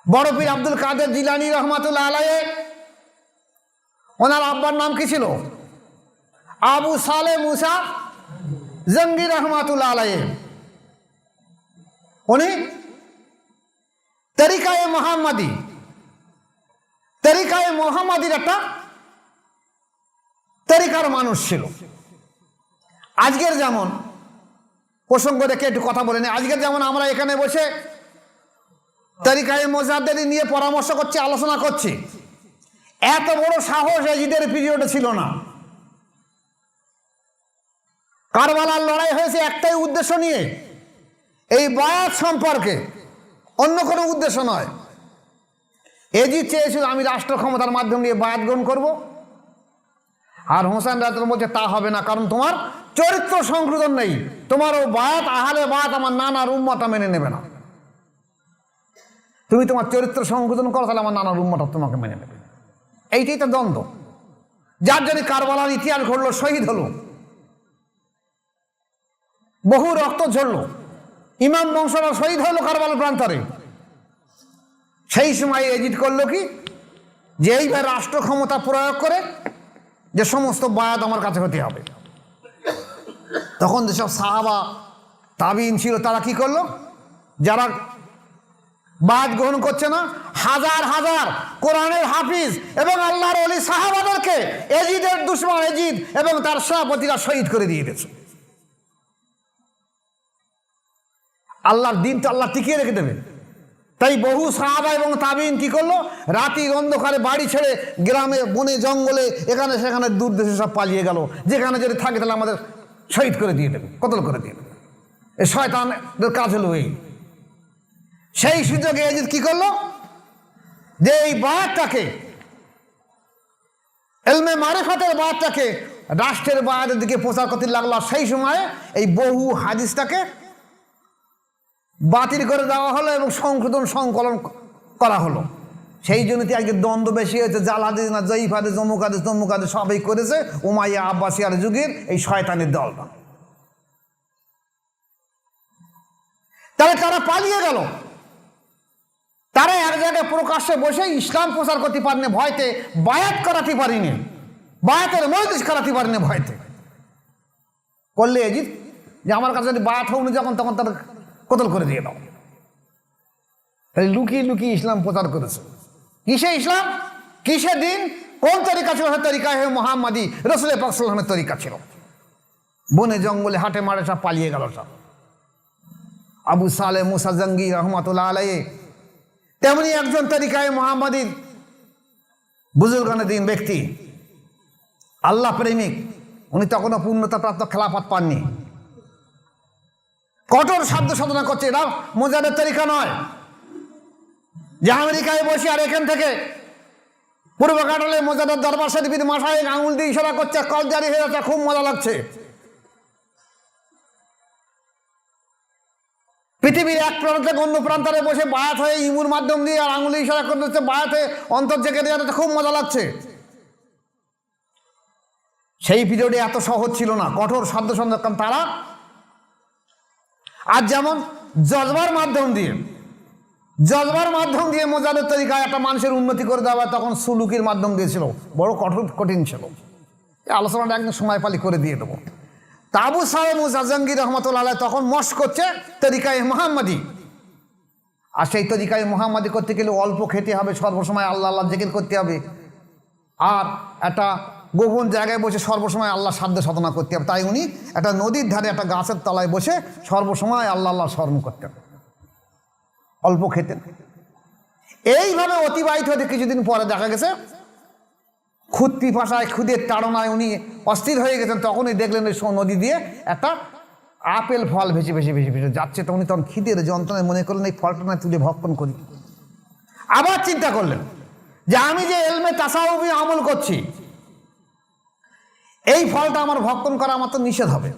বড় পীর আব্দুল কাদের জিলানী রহমাতুল্লাহ আলাইহি, ওনার আব্বার নাম কি ছিল? আবু সালেহ মুসা জঙ্গি রহমাতুল্লাহ আলাইহি। উনি তরিকায়ে মোহাম্মদী, তরিকায়ে মোহাম্মদীর একটা তরিকার মানুষ ছিল। আজকের যেমন প্রসঙ্গ রেখে একটু কথা বলে নি, আজকের যেমন আমরা এখানে বসে তরিকায়ে মুজাদ্দিদি নিয়ে পরামর্শ করছি, আলোচনা করছি, এত বড় সাহস এজিদের পিরিয়ডে ছিল না। কারবালার লড়াই হয়েছে একটাই উদ্দেশ্য নিয়ে, এই বায়াত সম্পর্কে, অন্য কোনো উদ্দেশ্য নয়। এজিদ চেয়েছিল আমি রাষ্ট্র ক্ষমতার মাধ্যম দিয়ে বায়াত গ্রহণ করবো, আর হোসেন রাজার বলছে তা হবে না, কারণ তোমার চরিত্র সংশোধন নেই, তোমার ও বায়াত আহলে বায়াত আমার নানার উম্মতা মেনে নেবে না। তুমি তোমার চরিত্র সংশোধন করো, তাহলে আমার নানার উম্মতা তোমাকে মেনে নেবে। এইটাই তো দ্বন্দ্ব, যার জন্য কারবালার ইতিহাস ঘটলো, শহীদ হলো, বহু রক্ত ঝরলো, ইমাম বংশরা শহীদ হলো কারবালার প্রান্তরে। সেই সময় এজিদ করলো কি, যে এইবার রাষ্ট্র ক্ষমতা প্রয়োগ করে যে সমস্ত বায়াত আমার কাছে হতে হবে। তখন যেসব সাহাবা তাবিন ছিল তারা কি করলো, যারা বায়াত গ্রহণ করছে না, হাজার হাজার কোরআনের হাফিজ এবং আল্লাহর ওলি সাহাবাদেরকে এজিদের দুশমন এজিদ এবং তার সভাপতিরা শহীদ করে দিয়ে দিয়েছে। আল্লাহর দিন তো আল্লাহ টিকিয়ে রেখে দেবে। তাই বহু সাহাবা এবং তাবিন কি করলো, রাতের অন্ধকারে বাড়ি ছেড়ে গ্রামে বনে জঙ্গলে এখানে সেখানে দূর দেশে সব পালিয়ে গেল, যেখানে যদি থাকে তাহলে আমাদের শহীদ করে দিয়ে দেবে, কতল করে দিয়ে দেবে। এই শয়তানদের কাজ হলো এই। সেই সুযোগে এজিদ কি করলো, যে এই বায়াতটাকে, ইলমে মারিফাতের বায়াতটাকে রাষ্ট্রের বায়াতের দিকে প্রচার করতে লাগলো। সেই সময়ে এই বহু হাদিসটাকে বাতিল করে দেওয়া হলো এবং সংশোধন সংকলন করা হলো। সেই জন্য আজকে দ্বন্দ্ব বেশি হয়েছে, জাল হাদিস না জয়ীফ হাদিস, তমুক হাদিস সবই করেছে উমাইয়া আব্বাসিয়ার যুগের এই শয়তানের দলটা। তাহলে তারা পালিয়ে গেল, তারা এক জায়গায় প্রকাশ্যে বসে ইসলাম প্রচার করতে পারেনি ভয়তে, বায়াত করাতে পারিনি, বায়াতের মজলিস করাতে পারেনি ভয়তে। করলে এজিদ যে আমার কাছে যদি বায়াত হোক যখন তখন তাদের কতল করে দিয়ে দাও। তাই লুকিয়ে লুকিয়ে ইসলাম প্রচার করেছে। কিসে ইসলাম, কিসে দিন, কোন তরিকা ছিল? তরিকা হে মোহাম্মদী, রাসূল পাক সাল্লাল্লাহু আলাইহি ওয়াসাল্লামের তরিকা ছিল। বনে জঙ্গলে হাটে মারে সব পালিয়ে গেল সব। আবু সালেহ মুসা জঙ্গি রহমাতুল্লাহ আলাইহি তেমনি একজন তরিকায় মোহাম্মদীর বুজুর্গানে দিন ব্যক্তি, আল্লাহ প্রেমিক, উনি তখনও পূর্ণতা প্রাপ্ত খেলাফত পাননি। কঠোর সাধ্য সাধনা করছে, এরা মুজাহিদের তরিকা নয় যে আমেরিকায় বসে আর এখান থেকে পূর্ব কাটালে মোজাদার দরবার শরীফের মাথায় আঙুল দিয়ে ইশারা করছে, কল জারি হয়ে যাচ্ছে, খুব মজা লাগছে। পৃথিবীর এক প্রান্ত থেকে অন্য প্রান্তরে বসে বায়াত হয়ে ইমুর মাধ্যম দিয়ে আর আঙুলে ইশারা করতে বায়াত হয়ে অন্তর জেগে দেওয়া যাচ্ছে, খুব মজা লাগছে। সেই পিরিয়ডে এত সহজ ছিল না, কঠোর সাধ্যসাধন। কারণ তারা আজ যেমন জজবার মাধ্যম দিয়ে মোজাদের তরিকায় একটা মানুষের উন্নতি করে দেওয়া, তখন সুলুকির মাধ্যম দিয়েছিল, বড় কঠিন ছিল। এই আলোচনাটা একদম সময় পালি করে দিয়ে দেবো। আবু সাহেব মুসা জাহাঙ্গীর রহমতুল্লাহ তখন মশ করছে তরিকায় মুহাম্মাদি। আর সেই তরিকায় মুহাম্মাদি করতে গেলে অল্প খেতে হবে, সর্বসময় আল্লাহ আল্লাহ জিকির করতে হবে, আর একটা গোপন জায়গায় বসে সর্বসময় আল্লাহ সাধ্য সাধনা করতে হবে। তাই উনি একটা নদীর ধারে একটা গাছের তলায় বসে সর্বসময় আল্লাহ আল্লাহ স্মরণ করতেন, অল্প খেতেন। এইভাবে অতিবাহিত হতে কিছুদিন পরে দেখা গেছে খুদ পিপাসায়, খুদের তাড়নায় উনি অস্থির হয়ে গেছেন। তখনই দেখলেন ওই নদী দিয়ে একটা আপেল ফল ভেসে যাচ্ছে। তখন খিদের যন্ত্রণায় মনে করলেন এই ফলটা না তুলে ভক্ষণ করি। আবার চিন্তা করলেন যে আমি যে এলমে তাসাউফি আমল করছি, এই ফলটা আমার ভক্ষণ করা আমার তো নিষেধ হবে,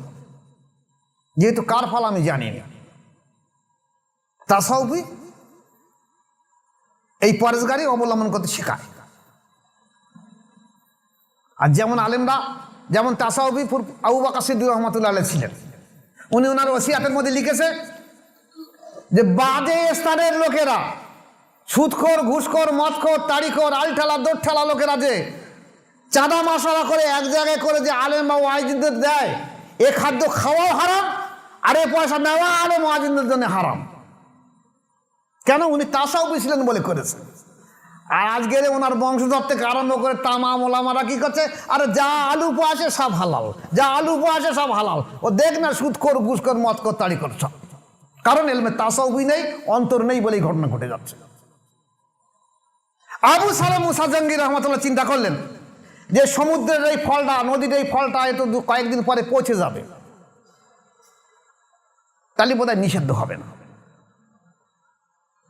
যেহেতু কার ফল আমি জানি না। তাসাউফি এই পরেশগারি অবলম্বন করতে শেখায়। আর যেমন আলেমরা, যেমন তাসাউফি আবু বকর সিদ্দিক রহমতুল্লাহ আলাইহি ছিলেন, উনি ওনার ওসিয়াতের মধ্যে লিখেছে যে বাজে স্থানের লোকেরা, সুদখোর, ঘুষখোর, মদখোর, তাড়িখোর, আলঠালা, দোরঠালা লোকেরা যে চাঁদা মশলা করে এক জায়গায় করে যে আলেম বা ওয়াইজিনদের দেয়, এ খাদ্য খাওয়াও হারাম, আর এ পয়সা নেওয়া আলেম ওয়াইজিনদের জন্য হারাম। কেন? উনি তাসাউফি ছিলেন বলে করেছে। আর আজকের ওনার বংশধর থেকে আরম্ভ করে তামাম ওলামারা কি করছে, আরে যা আলু পোয়াছে সব হালাল, যা আলু পোয়াছে সব হালাল। ও দেখ না সুদখোর, ঘুষখোর, মদখোর, তাড়িখোর সব। কারণ এলমে তাসাউফি নেই, অন্তর নেই বলেই ঘটনা ঘটে যাচ্ছে। আবু সালেহ মুসা জাহাঙ্গীর রহমতুল্লাহ চিন্তা করলেন যে সমুদ্রের এই ফলটা, নদীর এই ফলটা হয়তো কয়েকদিন পরে পৌঁছে যাবে, তাহলে বোধহয় নিষিদ্ধ হবে না।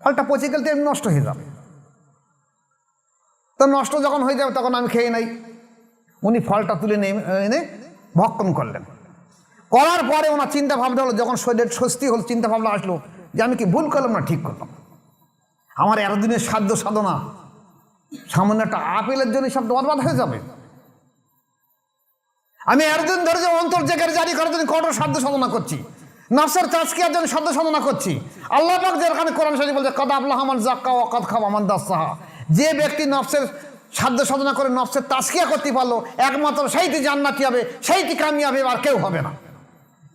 ফলটা পচে গেলে তো এমনি নষ্ট হয়ে যাবে, তো নষ্ট যখন হয়ে যাবে তখন আমি খেয়ে নেই। উনি ফলটা তুলে এনে ভক্ষণ করলেন। করার পরে ওনার চিন্তা ভাবনা হলো, যখন শরীরের স্বস্তি হল, চিন্তা ভাবনা আসলো যে আমি কি ভুল করলাম না ঠিক করলাম। আমার এতদিনের সাধ্য সাধনা সামান্য একটা আপেলের জন্য সব বরবাদ হয়ে যাবে। আমি এতদিন ধরে যে অন্তর জেগে জারি করার জন্য কঠোর সাধ্য সাধনা করছি, নফসের তাজকিয়ার জন্য সাধ্য সাধনা করছি। আল্লাহ পাক যেখানে কোরআন শরীফ বলছে কদ আফলাহা মান যাক্কা ওয়া কদ খাবা মান দাসসাহা, যে ব্যক্তি নফসের সাধ্য সাধনা করে নফসের তাজকিয়া করতে পারলো, একমাত্র সেইটি জান্নাতি হবে, সেইটি কামিয়াবি, আর কেউ হবে না।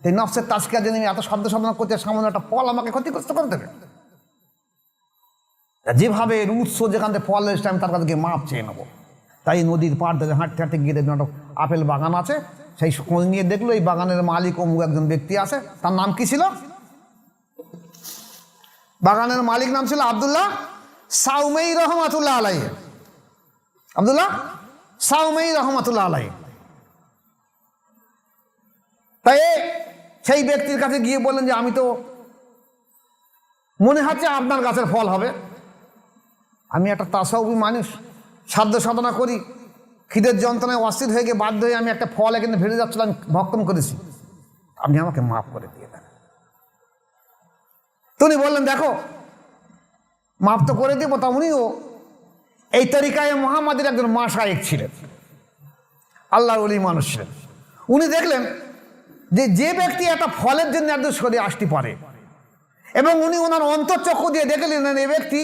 এই নফসের তাজকিয়ার জন্য এত সাধ্য সাধনা করতে, সামান্য একটা ফল আমাকে ক্ষতিগ্রস্ত করে দেবে। যেভাবে এর উৎস যেখান থেকে ফল এসে আমি তার কাছে গিয়ে মাপ চেয়ে নেবো। তাই নদীর পাড় থেকে হাঁটতে গিয়ে দেখবেন একটা আপেল বাগান আছে। সেই খোঁজ নিয়ে দেখলো এই বাগানের মালিক অমুক একজন ব্যক্তি আছে। তার নাম কি ছিল? বাগানের মালিক নাম ছিল আব্দুল্লাহ সাউমেই রহমাতুল্লাহ আলাইহি। আব্দুল্লাহ সাউমেই রহমাতুল্লাহ আলাইহি। তাই সেই ব্যক্তির কাছে গিয়ে বললেন যে আমি তো মনে হচ্ছে আপনার গাছের ফল হবে, আমি একটা তাসাউফি মানুষ, সাধ্য সাধনা করি, খিদের যন্ত্রণায় অস্থির হয়ে গিয়ে বাধ্য হয়ে আমি একটা ফল এখানে ভেড়ে যাচ্ছিল, আমি ভক্ষণ করেছি, আপনি আমাকে মাফ করে দিয়ে দেন। তিনি বললেন দেখো মাফ তো করে দিব। তা উনিও এই তরিকায় মুহাম্মাদের একজন মাশায়েখ ছিলেন, আল্লাহর ওলি মানুষ ছিলেন। উনি দেখলেন যে যে ব্যক্তি একটা ফলের জন্য এত সরে আসতে পারে, এবং উনি ওনার অন্তর্চক্ষু দিয়ে দেখলেন এই ব্যক্তি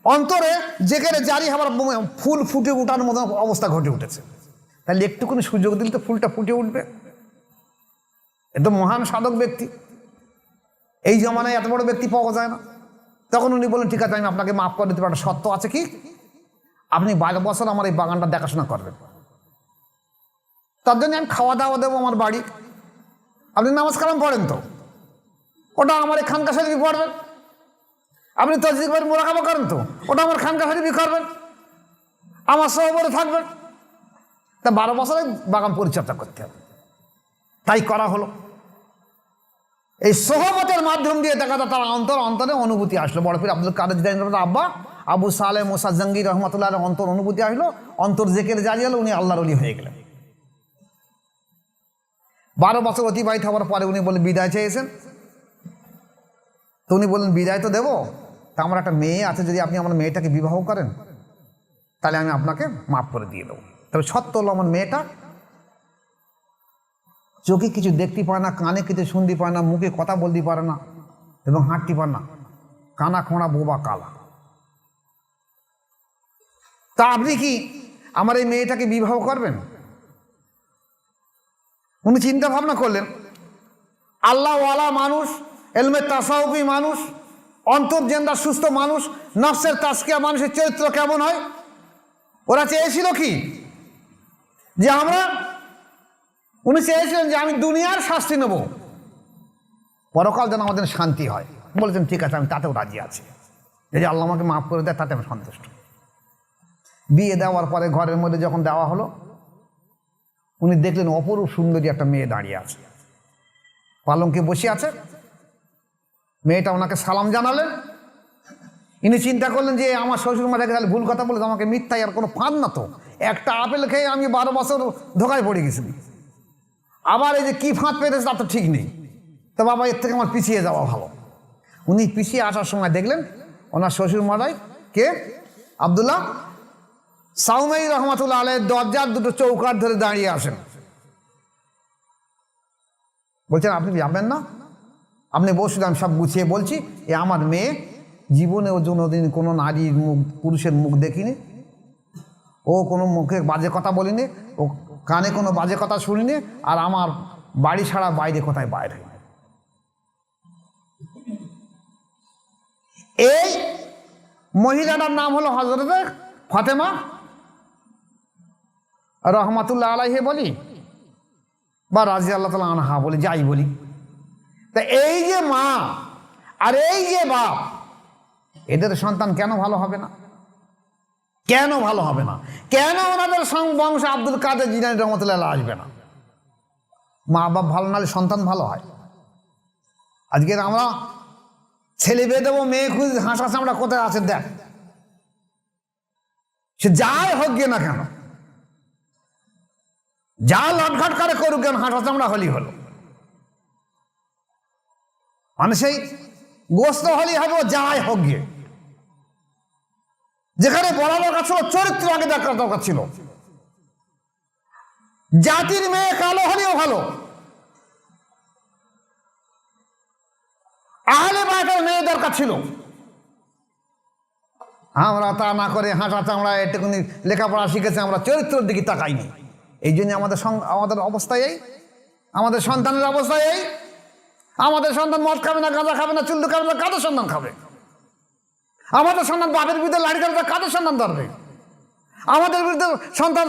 অন্তরে যেখানে জারি হবার ফুল ফুটে ওঠার মতো অবস্থা ঘটে উঠেছে, তাহলে একটুকুনি সুযোগ দিলে তো ফুলটা ফুটে উঠবে। এত মহান সাধক ব্যক্তি, এই জমানায় এত বড় ব্যক্তি পাওয়া যায় না। তখন উনি বললেন ঠিক আছে আমি আপনাকে মাফ করে দিতে পারি, একটা শর্ত আছে কি, আপনি 12 বছর আমার এই বাগানটা দেখাশোনা করবেন, তার জন্য আমি খাওয়া দাওয়া দেবো আমার বাড়ি, আপনি নামাজ কালাম পড়েন তো ওটা আমার এই খানকা শরীফ পড়বেন, আপনি তসবিহ করে মুরাকাবা করেন তো ওটা আমার খানকা শরীফ করবেন, আমার সহবরে থাকবেন। তা 12 বছরে বাগান পরিচর্যা করতে হবে। তাই করা হলো। এই সোহবতের মাধ্যম দিয়ে দেখা যায় তার অন্তরে অনুভূতি আসলো। বড় পীর আব্দুল কাদের জিলানী আব্বা আবু সালেহ মুসা জঙ্গি রহমতুল্লাহ অন্তর অনুভূতি আসলো, অন্তর জেকের জারি হলো, উনি আল্লাহর ওলি হয়ে গেলেন। 12 বছর অতিবাহিত হওয়ার পরে উনি বলে বিদায় চেয়েছেন। তো উনি বললেন বিদায় তো দেবো, তা আমার একটা মেয়ে আছে, যদি আপনি আমার মেয়েটাকে বিবাহ করেন তাহলে আমি আপনাকে মাফ করে দিয়ে দেবো। তবে সত্য হলো আমার মেয়েটা চোখে কিছু দেখতে পায় না, কানে কিছু শুনতে পায় না, মুখে কথা বলতে পারে না এবং হাঁটতে পারে না, কানা খোঁড়া বোবা কালা। তা আপনি কি আমার এই মেয়েটাকে বিবাহ করবেন? উনি চিন্তা ভাবনা করলেন, আল্লাহওয়ালা মানুষ, এলমে তাসাউফি মানুষ, অন্তর্জেন্দা সুস্থ মানুষ, নফসের তাসকিয়া মানুষের চরিত্র কেমন হয়। ওরা চেয়েছিল কি যে উনি চেয়েছিলেন যে আমি দুনিয়ার শাস্তি নেব, পরকাল যেন আমাদের শান্তি হয়। বলেছেন ঠিক আছে, আমি তাতেও রাজি আছি, যে আল্লাহ আমাকে মাফ করে দেয় তাতে আমি সন্তুষ্ট। বিয়ে দেওয়ার পরে ঘরের মধ্যে যখন দেওয়া হলো, উনি দেখলেন অপরূপ সুন্দরী একটা মেয়ে দাঁড়িয়ে আছে, পালঙ্কে বসে আছে। মেয়েটা ওনাকে সালাম জানালেন। ইনি চিন্তা করলেন যে আমার শ্বশুর মা রেখে তাহলে ভুল কথা বলে আমাকে মিথ্যাই, আর কোনো ফাঁদ না তো, একটা আপেল খেয়ে আমি 12 বছর ধোকায় পড়ে গেছি, আবার এই যে কী ফাঁদ পেতেছে তা তো ঠিক নেই। তো বাবা এর থেকে আমার পিছিয়ে যাওয়া ভালো। উনি পিছিয়ে আসার সময় দেখলেন ওনার শ্বশুর মশাই কে, আব্দুল্লাহ সাউমাই রহমাতুল্লাহ আলাইহির দরজার দুটো চৌকাঠ ধরে দাঁড়িয়ে আসেন। বলছেন আপনি যাবেন না, আপনি বসুন, আমি সব গুছিয়ে বলছি। এ আমার মেয়ে, জীবনে ও কোনোদিন কোনো নারীর মুখ, পুরুষের মুখ দেখিনি, ও কোনো মুখে বাজে কথা বলিনি, ও কানে কোনো বাজে কথা শুনিনি, আর আমার বাড়ি ছাড়া বাইরে কোথায় বাইরে। এই মহিলাটার নাম হলো হযরত ফাতেমা রহমাতুল্লাহ আলাইহি বলি বা রাদিয়াল্লাহু তাআলা আনহা বলি, যাই বলি। তা এই যে মা আর এই যে বাপ, এদের সন্তান কেন ভালো হবে না? কেন ভালো হবে না? কেন ওনাদের বংশ আব্দুল কাদের জিলানী রহমতুল্লাহ আসবে না? মা বাপ ভালো নাহলে সন্তান ভালো হয়। আজকে আমরা ছেলে বিয়ে দেবো, মেয়ে খুঁজ, হাঁসা চামড়া কোথায় আছে দেখ, সে যাই হোক গে না কেন, যা লটঘাট করে করুক কেন, হাঁসা চামড়া হলেই হলো। মানে সেই গোস্ত হলেই হবে, যাই হোক গিয়ে। যেখানে বড় দরকার ছিল চরিত্র আগে দেখার দরকার ছিল। জাতির মেয়ে কালো হলেও ভালো, আহলে বায়তের মেয়ে দরকার ছিল। আমরা তা না করে হাঁটা চামড়া এটুকুনি লেখাপড়া শিখেছে, আমরা চরিত্রের দিকে তাকাইনি। এই জন্য আমাদের অবস্থায় এই, আমাদের সন্তানের অবস্থায় এই। আমাদের সন্তান মদ খাবে না, গাঁজা খাবে না, চুল্লু খাবে না, কাদের সন্তান খাবে? আমাদের সন্তান বাপের বিরুদ্ধে লাড়ি ধরবে, কাদের সন্তান ধরবে? আমাদের বিরুদ্ধে সন্তান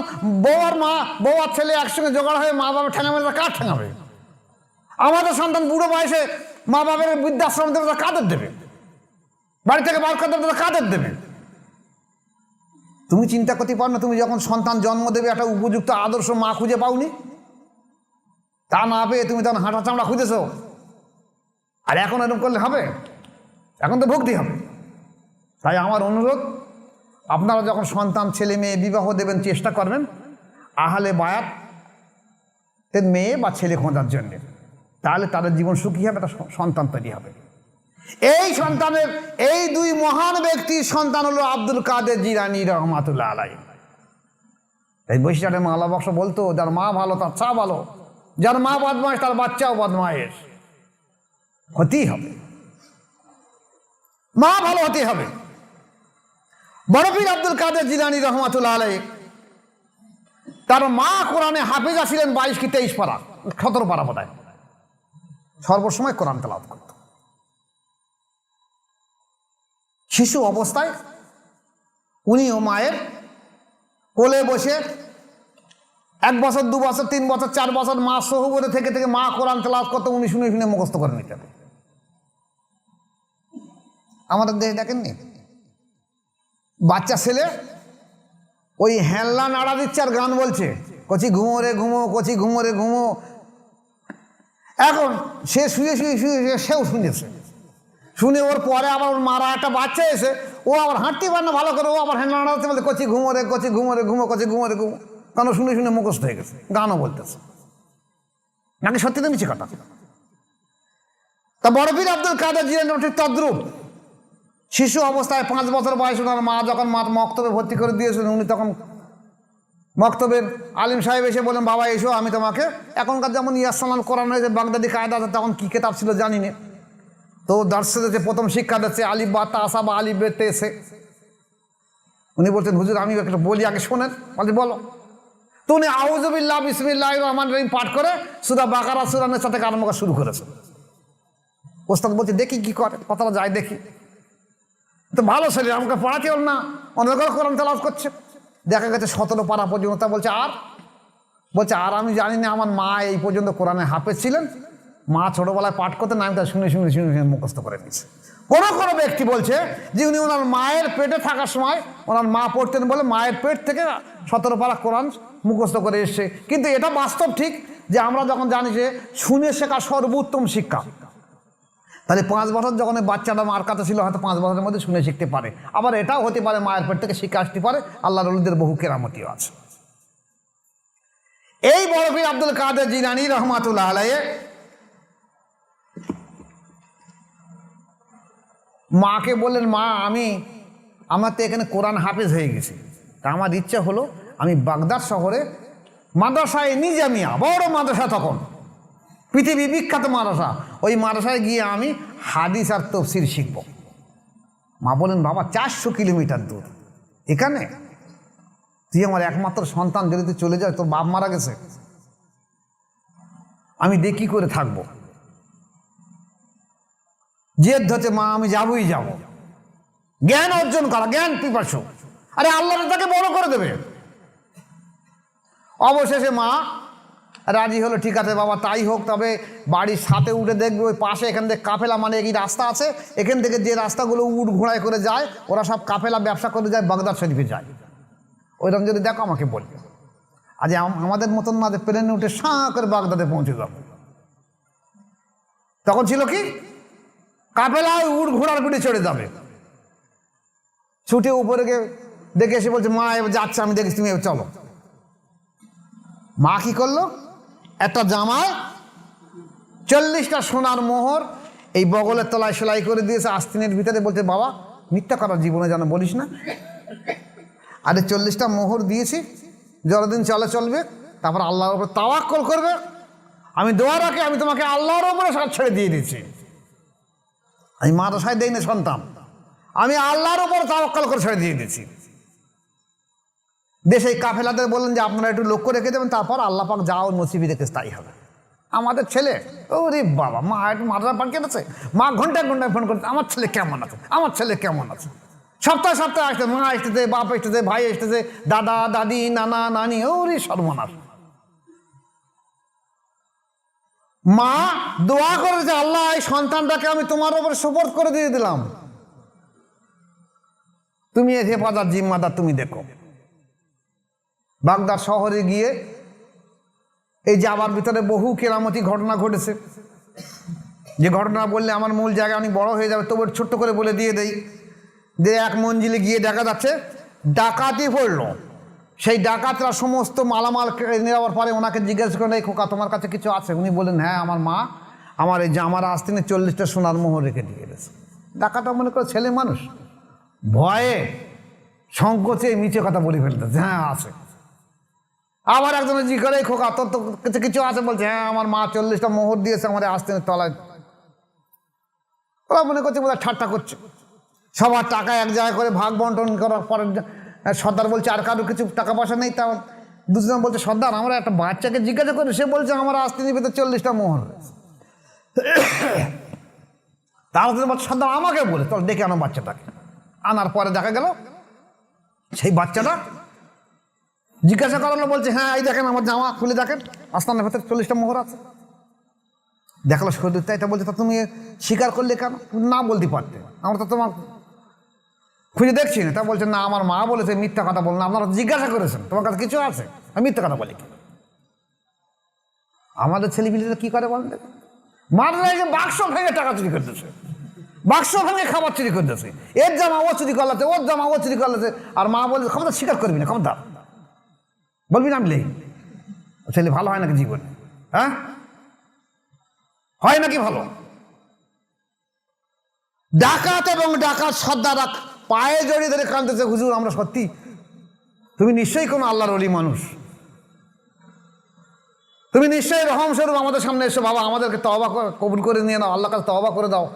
বউ আর ছেলে একসঙ্গে জোগাড় হয়ে মা বাবার ঠেঙা মেরে কার ঠেঙাবে? আমাদের সন্তান বুড়ো বয়সে মা বাবার বৃদ্ধাশ্রম দেবে, কাদের দেবে? বাড়ি থেকে বার করে দেবে, কাদের দেবে? তুমি চিন্তা করতে পারো না, তুমি যখন সন্তান জন্ম দেবে একটা উপযুক্ত আদর্শ মা খুঁজে পাওনি, তা না পেয়ে তুমি তখন হাঁটা চামড়া খুঁজেছ। আর এখন এরকম করলে হবে? এখন তো ভক্তি হবে। তাই আমার অনুরোধ, আপনারা যখন সন্তান ছেলে মেয়ে বিবাহ দেবেন, চেষ্টা করবেন আহলে বায়াতের মেয়ে বা ছেলে খোঁজার জন্যে, তাহলে তাদের জীবন সুখী হবে, একটা সন্তান তৈরি হবে। এই সন্তানের, এই দুই মহান ব্যক্তির সন্তান হলো আব্দুল কাদের জিলানী রহমাতুল্লাহ আলাইহি। এই বৈশিষ্ট্যের মালা বক্স বলতো, যার মা ভালো তার চা ভালো, যার মা বদমাইশ তার বাচ্চাও বদমাইশ। হতেই হবে, মা ভালো হতে হবে। বড় পীর আব্দুল কাদের জিলানী রহমাতুল্লাহ আলাইহি, তার মা কোরআনে হাফেজা ছিলেন 22 কি 23 পারা, 17 পারা বোধহয়, সর্বসময় কোরআন তেলাওয়াত করত। শিশু অবস্থায় উনিও মায়ের কোলে বসে 1 বছর 2 বছর 3 বছর 4 বছর মা সহবতে থেকে মা কোরআন তেলাওয়াত করতে, উনি শুনে শুনে মুখস্থ করে নিতেন। আমাদের দেশে দেখেননি, বাচ্চা ছেলে ওই হেল্লা নাড়া দিচ্ছে আর গান বলছে, কচি ঘুমো রে ঘুমো, কচি ঘুমো রে ঘুমো। এখন সে শুয়ে শুয়ে শুয়ে শুয়ে সেও শুনেছে, শুনে ওর পরে আবার ওর মারা একটা বাচ্চা এসে ও আবার হাঁটতে পারে না ভালো করে, ও আবার হ্যাঁ নাড়াতে বলতে কচি ঘুমো রে, কচি ঘুমো রে, ঘুমো কচি ঘুমো রে ঘুমো, কেন শুনে শুনে মুখস্থ হয়ে গেছে, গানও বলতেছে নাকি সত্যি তো মিছে কথা। তা বড় পীর আব্দুল কাদের জিলানী ঠিক তদ্রূপ। শিশু অবস্থায় 5 বছর বয়স ওনার মা যখন মক্তবে ভর্তি করে দিয়েছিলেন, উনি তখন মক্তবের আলিম সাহেব এসে বলেন, বাবা এসো আমি তোমাকে, এখনকার যেমন ইয়াসালাম কোরআন হয়েছে বাগদাদি কায়দা আছে, তখন কী কেতাব ছিল জানি না, তো দর্শে দিচ্ছে প্রথম শিক্ষা দিচ্ছে আলিফ বা তাসা বা আলিফ বে তেসে। উনি বলছেন হুজুর আমি একটা বলি আগে শোনেন, বলছে বলো। তো উনি আউযুবিল্লাহ বিসমিল্লাহির রহমানির রহিম পাঠ করে সূরা বাকারা সূরা নিসা থেকে আরম্ভ করা শুরু করেছে। ওস্তাদ বলছে দেখি কি করে, কথাটা যায় দেখি। তো ভালো শরীর, আমাকে পড়াতে হল না, অনেক কোরআন তেলাওয়াত করছে। দেখা গেছে 17 পারা পর্যন্ত। তা বলছে আর আমি জানি না, আমার মা এই পর্যন্ত কোরআনে হাফেজ ছিলেন, মা ছোটবেলায় পাঠ করতেন, আমি তা শুনে শুনে শুনে শুনে মুখস্থ করে নিয়েছি। কোনো ব্যক্তি বলছে যে উনি ওনার মায়ের পেটে থাকার সময় ওনার মা পড়তেন বলে মায়ের পেট থেকে 17 পারা কোরআন মুখস্থ করে এসছে। কিন্তু এটা বাস্তব ঠিক যে আমরা যখন জানি যে শুনে শেখা সর্বোত্তম শিক্ষা, তাহলে 5 বছর যখন বাচ্চাটা মার কাছে ছিল হয়তো 5 বছরের মধ্যে শুনে শিখতে পারে। আবার এটাও হতে পারে মায়ের পেট থেকে শিক্ষা আসতে পারে, আল্লাহর ওলিদের বহু কেরামতিও আছে। এই বড় পীর আব্দুল কাদের জিলানী রহমাতুল্লাহ আলাইহি মাকে বললেন, মা আমার তো এখানে কোরআন হাফেজ হয়ে গেছে, তা আমার ইচ্ছা হলো আমি বাগদাদ শহরে মাদ্রাসায় নিজামিয়া, বড় মাদ্রাসা, তখন পৃথিবী বিখ্যাত মাদ্রাসা, ওই মাদ্রাসায় গিয়ে আমি হাদিস আর তাফসীর শিখব। মা বলেন, বাবা 400 কিলোমিটার দূর, এখানে তুই আমার একমাত্র সন্তান, যদি তুই চলে যায়, তোর বাপ মারা গেছে, আমি দেখি করে থাকবো। জেদ ধরছে, মা আমি যাবই যাব, জ্ঞান অর্জন করা, জ্ঞান পিপাসু, আরে আল্লাহ তাকে বড় করে দেবে। অবশেষে মা রাজি হলো, ঠিক আছে বাবা তাই হোক, তবে বাড়ির সাথে উঠে দেখবে ওই পাশে এখান থেকে কাফেলা, মানে এই রাস্তা আছে, এখান থেকে যে রাস্তাগুলো উট ঘোড়ায় করে যায়, ওরা সব কাফেলা ব্যবসা করে যায়, বাগদাদ শরীফে যায়, ওইরকম যদি দেখো আমাকে বলবে। আজ আমাদের মতন না যে প্লেনে উঠে সাঁ করে বাগদাদে পৌঁছে যাবো, তখন ছিল কি কাফেলায় উট ঘোড়ার পিঠে চড়ে যাবে, ছুটে উপরে গিয়ে দেখে এসে বলছে, মা এবার যাচ্ছে, আমি দেখি তুমি চলো। মা কি করলো, একটা জামায় 40টা সোনার মোহর এই বগলের তলায় সেলাই করে দিয়েছে, আস্তিনের ভিতরে। বলছে, বাবা মিথ্যা করার জীবনে যেন বলিস না, আরে 40টা মোহর দিয়েছি, যতদিন চলবে, তারপর আল্লাহর উপর তাওয়াক্কুল করবে, আমি দোয়া রাখি, আমি তোমাকে আল্লাহর উপরে সব ছেড়ে দিয়ে দিচ্ছি। আমি মাদ্রাসায় দেই না সন্তান, আমি আল্লাহর উপর তাওয়াক্কুল করে ছেড়ে দিয়ে দিচ্ছি। দেশে কাফেলাদের বললেন যে আপনারা একটু লক্ষ্য রেখে দেবেন, তারপর আল্লাহ পাক যাও নসিবি রেখে স্থায়ী হবে। আমাদের ছেলে, ওরে বাবা, মা একটু মাদ্রাসা পাঠিয়ে গেছে, মা ঘন্টায় ঘন্টায় ফোন করছে, আমার ছেলে কেমন আছে, আমার ছেলে কেমন আছে। সপ্তাহে সপ্তাহে আসতে, মা আসতেছে, বাপ আসতেছে, ভাই আসতেছে, দাদা দাদি নানা নানি, ওরে সর্বনাশ। মা দোয়া করেছে, আল্লাহ এই সন্তানটাকে আমি তোমার উপর সুপর্দ করে দিয়ে দিলাম, তুমি এর হেফাজত জিম্মাদার, তুমি দেখো। বাগদাদ শহরে গিয়ে এই যাবার ভিতরে বহু কেরামতি ঘটনা ঘটেছে, যে ঘটনা বললে আমার মূল জায়গায় অনেক বড় হয়ে যাবে, তবু ছোট্ট করে বলে দিয়ে দেই। যে এক মঞ্জিলে গিয়ে দেখা যাচ্ছে ডাকাতি পড়লো, সেই ডাকাতরা সমস্ত মালামাল নেওয়ার পরে ওনাকে জিজ্ঞাসা করেন, এই খোকা তোমার কাছে কিছু আছে? উনি বললেন, হ্যাঁ আমার মা আমার এই জামার আস্তিনে 40টা সোনার মোহর রেখে দিয়ে গেছে। ডাকাতটা মনে করে ছেলে মানুষ, ভয়ে সংকোচে মিছে কথা বলে ফেলতেছে, হ্যাঁ আছে। আবার একজনে জি করে, খোকা তোর তো কিছু আছে? বলছে, হ্যাঁ আমার মা 40টা মোহর দিয়েছে আমার আস্তিনের তলায়। ওরা মনে করছে বোধহয় ঠাট্টা করছে। সবার টাকা এক জায়গায় করে ভাগ বন্টন করার পরে সর্দার বলছে, আর কারো কিছু টাকা পয়সা নেই? তা দুজন বলছে, সর্দার আমরা একটা বাচ্চাকে জিজ্ঞাসা করি, সে বলছে আমার আস্তিনের ভিতরে 40টা মোহর। তাহলে বলছে, সর্দার আমাকে বলে তোর ডেকে আনো বাচ্চাটাকে। আনার পরে দেখা গেল সেই বাচ্চাটা জিজ্ঞাসা করালো, বলছে, হ্যাঁ এই দেখেন আমার জামা খুলে দেখেন, আস্তানের ভেতরে 40টা মোহর আছে। দেখলো শহীদ, তাই বলছে, তা তুমি স্বীকার করলে কেন? না বলতে পারতে, আমরা তো তোমার খুঁজে দেখছি না। তা বলছে, না আমার মা বলেছে মিথ্যা কথা বল না, আপনারা জিজ্ঞাসা করেছেন তোমার কাছে কিছু আছে, আমি মিথ্যা কথা বলি। আমাদের ছেলেপিলেরা কি করে বলেন, মাদ্রাসায় বাক্স ভেঙে টাকা চুরি করতেছে, বাক্স ভাঙে খাবার চুরি করতেছে, এর জামা ও চুরি করলাছে, ওর জামা ও চুরি করলাছে, আর মা বলে ক্ষমতা স্বীকার করবি না, ক্ষমতা বলবি না আমি ছেলে ভালো হয় নাকি জীবনে? হ্যাঁ, হয় নাকি ভালো? ডাকাত এবং ডাকাত সর্দাররা পায়ে জড়িয়ে ধরে কাঁদতেছে, হুজুর আমরা সত্যি, তুমি নিশ্চয়ই কোনো আল্লাহর ওলি মানুষ, তুমি নিশ্চয়ই রহম স্বরূপ আমাদের সামনে এসো, বাবা আমাদেরকে তওবা কবুল করে নিয়ে নাও, আল্লাহর কাছে তওবা করে দাও,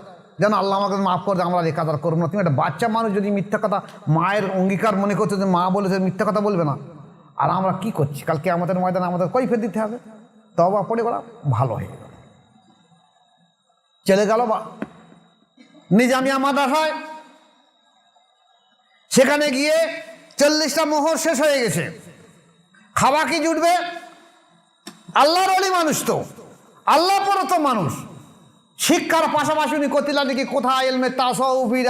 যেন আল্লাহ আমাকে মাফ করে দেয়, আমরা এই কাজ আর করবো না। তুমি একটা বাচ্চা মানুষ যদি মিথ্যা কথা মায়ের অঙ্গীকার মনে করছো যে মা বলেছে মিথ্যা কথা বলবে না, আর আমরা কি করছি? কালকে আমাদের ময়দানে আমাদের কৈফিয়ত দিতে হবে। তওবা পড়ে গেল, ভালো হয়ে গেল, চলে গেল বা নিজামিয়া মাদ্রাসায়। সেখানে গিয়ে 40টা মোহর শেষ হয়ে গেছে, খাওয়া কি জুটবে? আল্লাহর ওলি মানুষ তো, আল্লাহ পরত মানুষ, শিক্ষার পাশাপাশি উনি কতিলা দেখি কোথায় এলমে তাসাউফির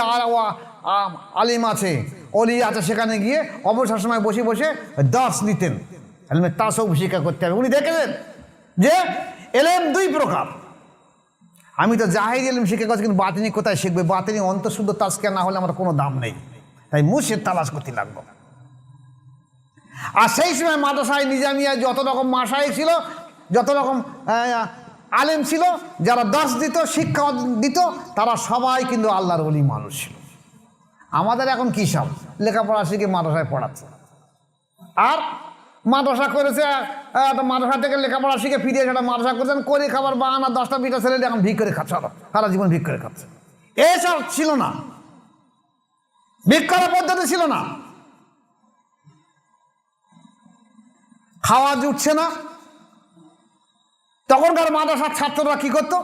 আলিম আছে, অলি আছে, সেখানে গিয়ে অবসর সময় বসে বসে দর্শ নিতেন, এলমে তাসাউফ শিক্ষা করতে হবে। উনি দেখেছেন যে এলেম দুই প্রকার, আমি তো জাহির এলম শিক্ষা করছি, কিন্তু বাতিনি কোথায় শিখবে? বাতিনি অন্তঃশুদ্ধ তাজকিয়া না হলে আমার কোনো দাম নেই, তাই মুর্শিদ তালাশ করতে লাগবো। আর সেই সময় মাদ্রাসায় নিজামিয়ায় যত রকম মাসায়েখ ছিল, যত রকম আলেম ছিল, যারা দর্শ দিত, শিক্ষা দিত, তারা সবাই কিন্তু আল্লাহর ওলি মানুষ ছিল। আমাদের এখন কী সব লেখাপড়া শিখে মাদ্রাসায় পড়াচ্ছে, আর মাদ্রাসা করেছে, মাদ্রাসা থেকে লেখাপড়া শিখে ফিরে সেটা মাদ্রাসা করেছেন, করে খাবার বাহানা 10টা 20টা ছেলে এখন ভিক করে খাচ্ছে, সারা জীবন ভিক করে খাচ্ছে। এসব ছিল না, ভিক করার পদ্ধতি ছিল না, খাওয়া জুটছে না। তখনকার মাদ্রাসার ছাত্ররা কি করতো?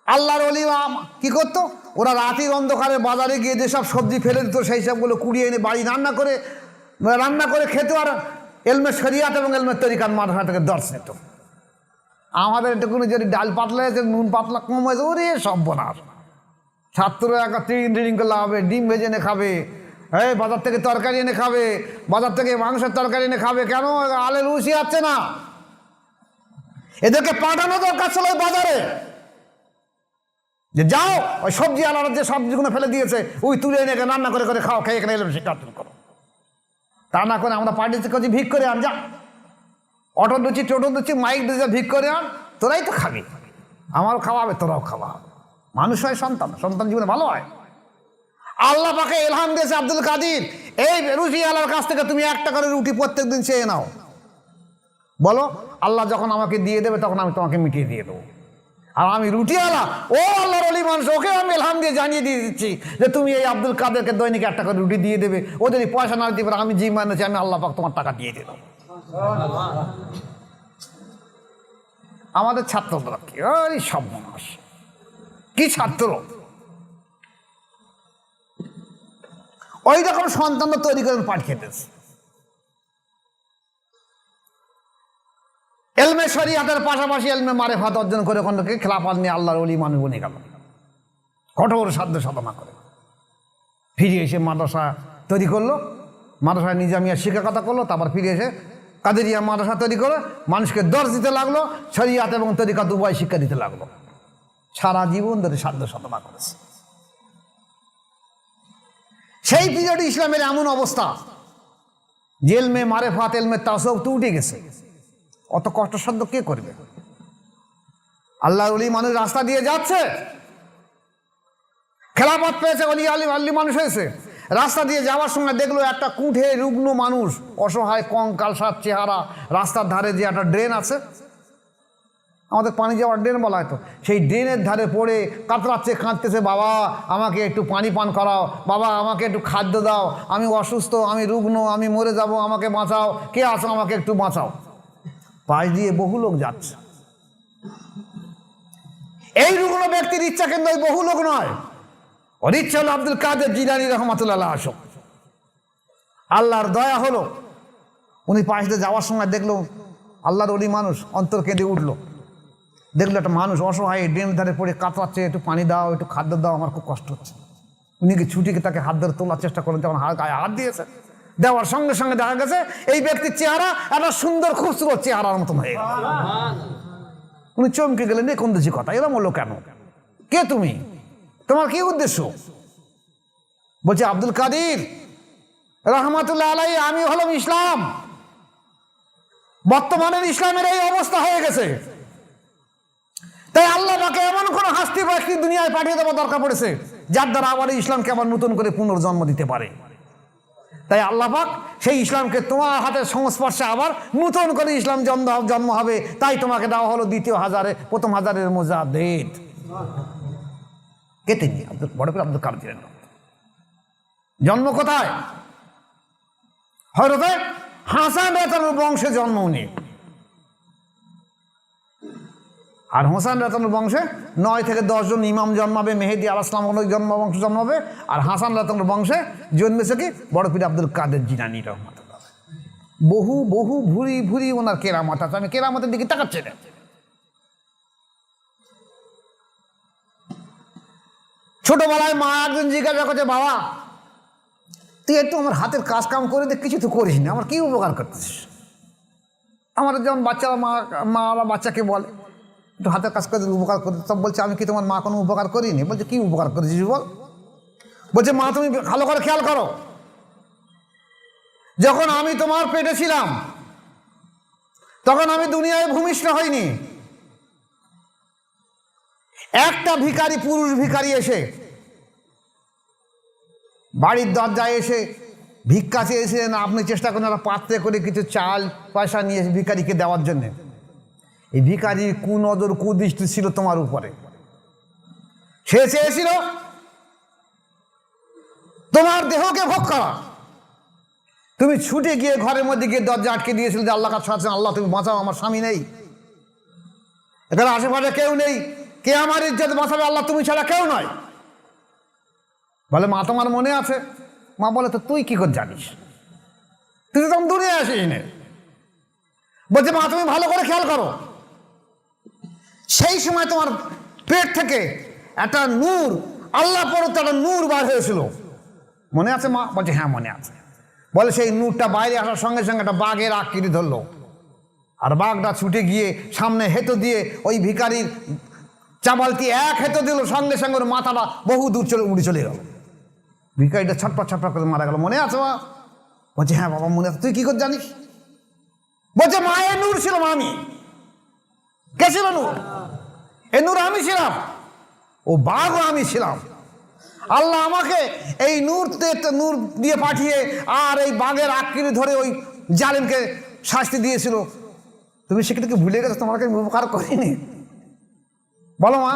আল্লাহর ওলি কি করতো? ওরা রাতের অন্ধকারে বাজারে গিয়ে যেসব সবজি ফেলে দিত সেই সবগুলো কুড়িয়ে এনে বাড়ি রান্না করে খেত, আর এলমে শরিয়াত এবং এলমে তরিকাত মাদ্রাসা থেকে দর্শ নিত। আমাদের এটুকুনি যদি ডাল পাতলা হয়েছে, নুন পাতলা কম হয়েছে, ওরে সব বোনার ছাত্ররা একটা ট্রিং করলে হবে, ডিম ভেজে এনে খাবে, হ্যাঁ বাজার থেকে তরকারি এনে খাবে, বাজার থেকে মাংসের তরকারি এনে খাবে। কেন? আলে রুচি আছে না, এদেরকে পাঠানো দরকার ছিল ওই বাজারে, যে যাও ওই সবজি আলাদা যে সবজিগুলো ফেলে দিয়েছে ওই তুলে এনে রান্না করে করে খাও, খেয়ে এখানে এলাম শিক্ষা করো। তা না করে আমরা পার্টিতে করছি ভিক করে আন, যা অটো দিচ্ছি, টোটো দিচ্ছি, মাইক দিচ্ছি, ভিক করে আন, তোরাই তো খাবি, আমারও খাওয়াবে, তোরাও খাওয়া। মানুষ হয় সন্তান, সন্তান জীবনে ভালো হয়। আল্লাহ পাকে ইলহাম দিয়েছে আব্দুল কাদির, এই রুটি আল্লাহর কাছ থেকে তুমি একটা করে রুটি প্রত্যেক দিন চেয়ে নাও, বলো আল্লাহ যখন আমাকে দিয়ে দেবে তখন আমি তোমাকে মিটিয়ে দিয়ে দেবো। আর আমি রুটি আলা, ও আল্লাহর ওলি মানুষ, ওকে আমি ইলহাম দিয়ে জানিয়ে দিয়ে দিচ্ছি যে তুমি এই আব্দুল কাদেরকে দৈনিক একটা করে রুটি দিয়ে দেবে, ও যদি পয়সা না দিতে পারে আমি জি মানেছি, আমি আল্লাহ পাক তোমার টাকা দিয়ে দেবো। আমাদের ছাত্ররা কি ওই সব মানুষ, কি ছাত্র, ওই রকম সন্তানরা তৈরি করে পাঠ খেতেছে। এলমে শরিয়াতের পাশাপাশি এলমে মারেফাত অর্জন করে ওখান থেকে খেলাফত নিয়ে আল্লাহর ওলি মানুষ বনে গেল, কঠোর সাধ্য সাধনা করে। ফিরে এসে মাদ্রাসা তৈরি করলো, মাদ্রাসায় নিজামিয়া শিক্ষকতা করলো, তারপর ফিরে এসে কাদেরিয়া মাদ্রাসা তৈরি করে মানুষকে দর্শ দিতে লাগলো, শরিয়াত এবং তরিকাত উভয় শিক্ষা দিতে লাগলো। সারা জীবন ধরে সাধ্য সাধনা করেছে। সেই পিরিয়ডে ইসলামের এমন অবস্থা যে এলমে মারেফাত এলমে তাসাউফ তো উঠে গেছে, অত কষ্টসাধ্য কে করবে? আল্লাহর ওলি মানুষ রাস্তা দিয়ে যাচ্ছে, খেলাফত পেয়েছে, অলি আলি মানুষ হয়েছে, রাস্তা দিয়ে যাওয়ার সময় দেখলো একটা কুঁঠে রুগ্ন মানুষ, অসহায় কঙ্কালসার চেহারা, রাস্তার ধারে যে একটা ড্রেন আছে, আমাদের পানি যাওয়ার ড্রেন বলা হয়তো, সেই ড্রেনের ধারে পড়ে কাতরাচ্ছে, কাঁদতেছে, বাবা আমাকে একটু পানি পান করাও, বাবা আমাকে একটু খাদ্য দাও, আমি অসুস্থ, আমি রুগ্ন, আমি মরে যাব, আমাকে বাঁচাও, কে আছো আমাকে একটু বাঁচাও। পাশ দিয়ে বহু লোক যাচ্ছে। এই রুগ্ন ব্যক্তির ইচ্ছা কিন্তু ওই বহু লোক নয়, ওর ইচ্ছা হলো আব্দুল কাদের জিলানী রহমাতুল্লাহ আসো। আল্লাহর দয়া হলো, উনি পাশ দিয়ে যাওয়ার সময় দেখলো আল্লাহর ওলি মানুষ, অন্তর কেঁদে উঠলো, দেখলো একটা মানুষ অসহায় ড্রেনের ধারে পড়ে কাতরাচ্ছে, একটু পানি দাও, একটু খাদ্য দাও, আমার খুব কষ্ট হচ্ছে। উনি কি ছুটিকে তাকে হাত ধরে তোলার চেষ্টা করেন, তখন গায়ে হাত দিয়েছে, দেওয়ার সঙ্গে সঙ্গে দেখা গেছে এই ব্যক্তির চেহারা একটা সুন্দর খুবসুরত চেহারার মতন হয়ে গেল। উনি চমকে গেলেন, কোন দেশি কথা, এরম হলো কেন, কে তুমি? তোমার কি উদ্দেশ্য? বলছে আব্দুল কাদের রহমাতুল্লাহ আলাইহি, আমি হলাম ইসলাম। বর্তমানের ইসলামের এই অবস্থা হয়ে গেছে, তাই আল্লাহ পাকে এমন কোন হাস্তি ব্যক্তি দুনিয়ায় পাঠিয়ে দেওয়া দরকার পড়েছে যার দ্বারা আবার ইসলামকে আবার নতুন করে পুনর্জন্ম দিতে পারে। তাই আল্লাহ পাক সেই ইসলামকে তোমার হাতের সংস্পর্শে আবার নতুন করে ইসলাম জন্ম হবে, তাই তোমাকে দেওয়া হলো দ্বিতীয় হাজারে, প্রথম হাজারের মুজাদ্দিদ। কে তিনি? বড় পীর আব্দুল কাদের জিলানী। জন্ম কোথায়? হযরত হাসান রাদিয়াল্লাহু বংশে জন্ম উনি। আর হোসেন রাদিয়াল্লাহু বংশে 9 থেকে 10 জন ইমাম জন্মাবে, মেহেদী আলাইহিস সালাম বংশ জন্মাবে। আর হাসান রাদিয়াল্লাহু বংশে জন্মেছে কি বড় পীর আব্দুল কাদের জিলানী রাহমাতুল্লাহ। বহু বহু ভুরি ভুরি ওনার কেরামত আছে, আমি কেরামতের দিকে তাকাচ্ছি না। ছোটবেলায় মা একদিন জিজ্ঞাসা করছে, বাবা তুই একটু আমার হাতের কাজ কাম করে দে, কিছু তো করিস না, আমার কি উপকার করছিস? আমাদের যেমন বাচ্চারা মারা বাচ্চাকে বলে একটু হাতের কাজ করে উপকার করতে, সব বলছে আমি কি তোমার মা কোনো উপকার করিনি? বলছে কি উপকার করেছিস বল? বলছে মা তুমি ভালো করে খেয়াল করো, যখন আমি তোমার পেটে ছিলাম তখন আমি দুনিয়ায় ভূমিষ্ঠ হইনি। একটা ভিখারি, পুরুষ ভিখারি এসে বাড়ির দরজায় এসে ভিক্ষা চেয়েছিলেন, আপনি চেষ্টা করেন একটা পাত্রে করে কিছু চাল পয়সা নিয়ে ভিখারিকে দেওয়ার জন্যে। এই ভিখারির কুনজর কুদৃষ্টি ছিল তোমার উপরে। সে চেয়েছিল তোমার দেহকে ভোগ করা। তুমি ছুটে গিয়ে ঘরের মধ্যে গিয়ে দরজা আটকে দিয়েছিল যে আল্লাহ কাছে আছেন, আল্লাহ তুমি বাঁচাও, আমার স্বামী নেই, এখানে আশেপাশে কেউ নেই, কে আমার ইজ্জত বাঁচাবে? আল্লাহ তুমি ছাড়া কেউ নয়। বলে মা তোমার মনে আছে? মা বলে তো তুই কি করে জানিস, তুই তো তখন দূরে আসিস নে। বলছে মা তুমি ভালো করে খেয়াল করো, সেই সময় তোমার পেট থেকে একটা নূর, আল্লাহ পরতে একটা নূর বার হয়েছিল, মনে আছে মা? বলছে হ্যাঁ মনে আছে। বলে সেই নূরটা বাইরে আসার সঙ্গে সঙ্গে একটা বাঘের আকৃতি ধরলো, আর বাঘটা ছুটে গিয়ে সামনে হেঁটো দিয়ে ওই ভিখারির চাবালতি এক হেঁটো দিল, সঙ্গে সঙ্গে ওর মাথাটা বহু দূর উড়ে চলে গেল। ভিখারিটা ছটপট ছটপট করে মারা গেল। মনে আছে মা? বলছে হ্যাঁ বাবা মনে আছে। তুই কি করে জানিস? বলছে মায়ের নূর ছিল আমি। কে ছিল নূর? এ নূর আমি ছিলাম, ও বাঘও আমি ছিলাম। আল্লাহ আমাকে এই নূর দিয়ে পাঠিয়ে আর এই বাঘের আকৃতি ধরে ওই জালিমকে শাস্তি দিয়েছিল। তুমি সেটাকে ভুলে গেছো, তোমাকে আমি উপকার করিনি? বলো মা।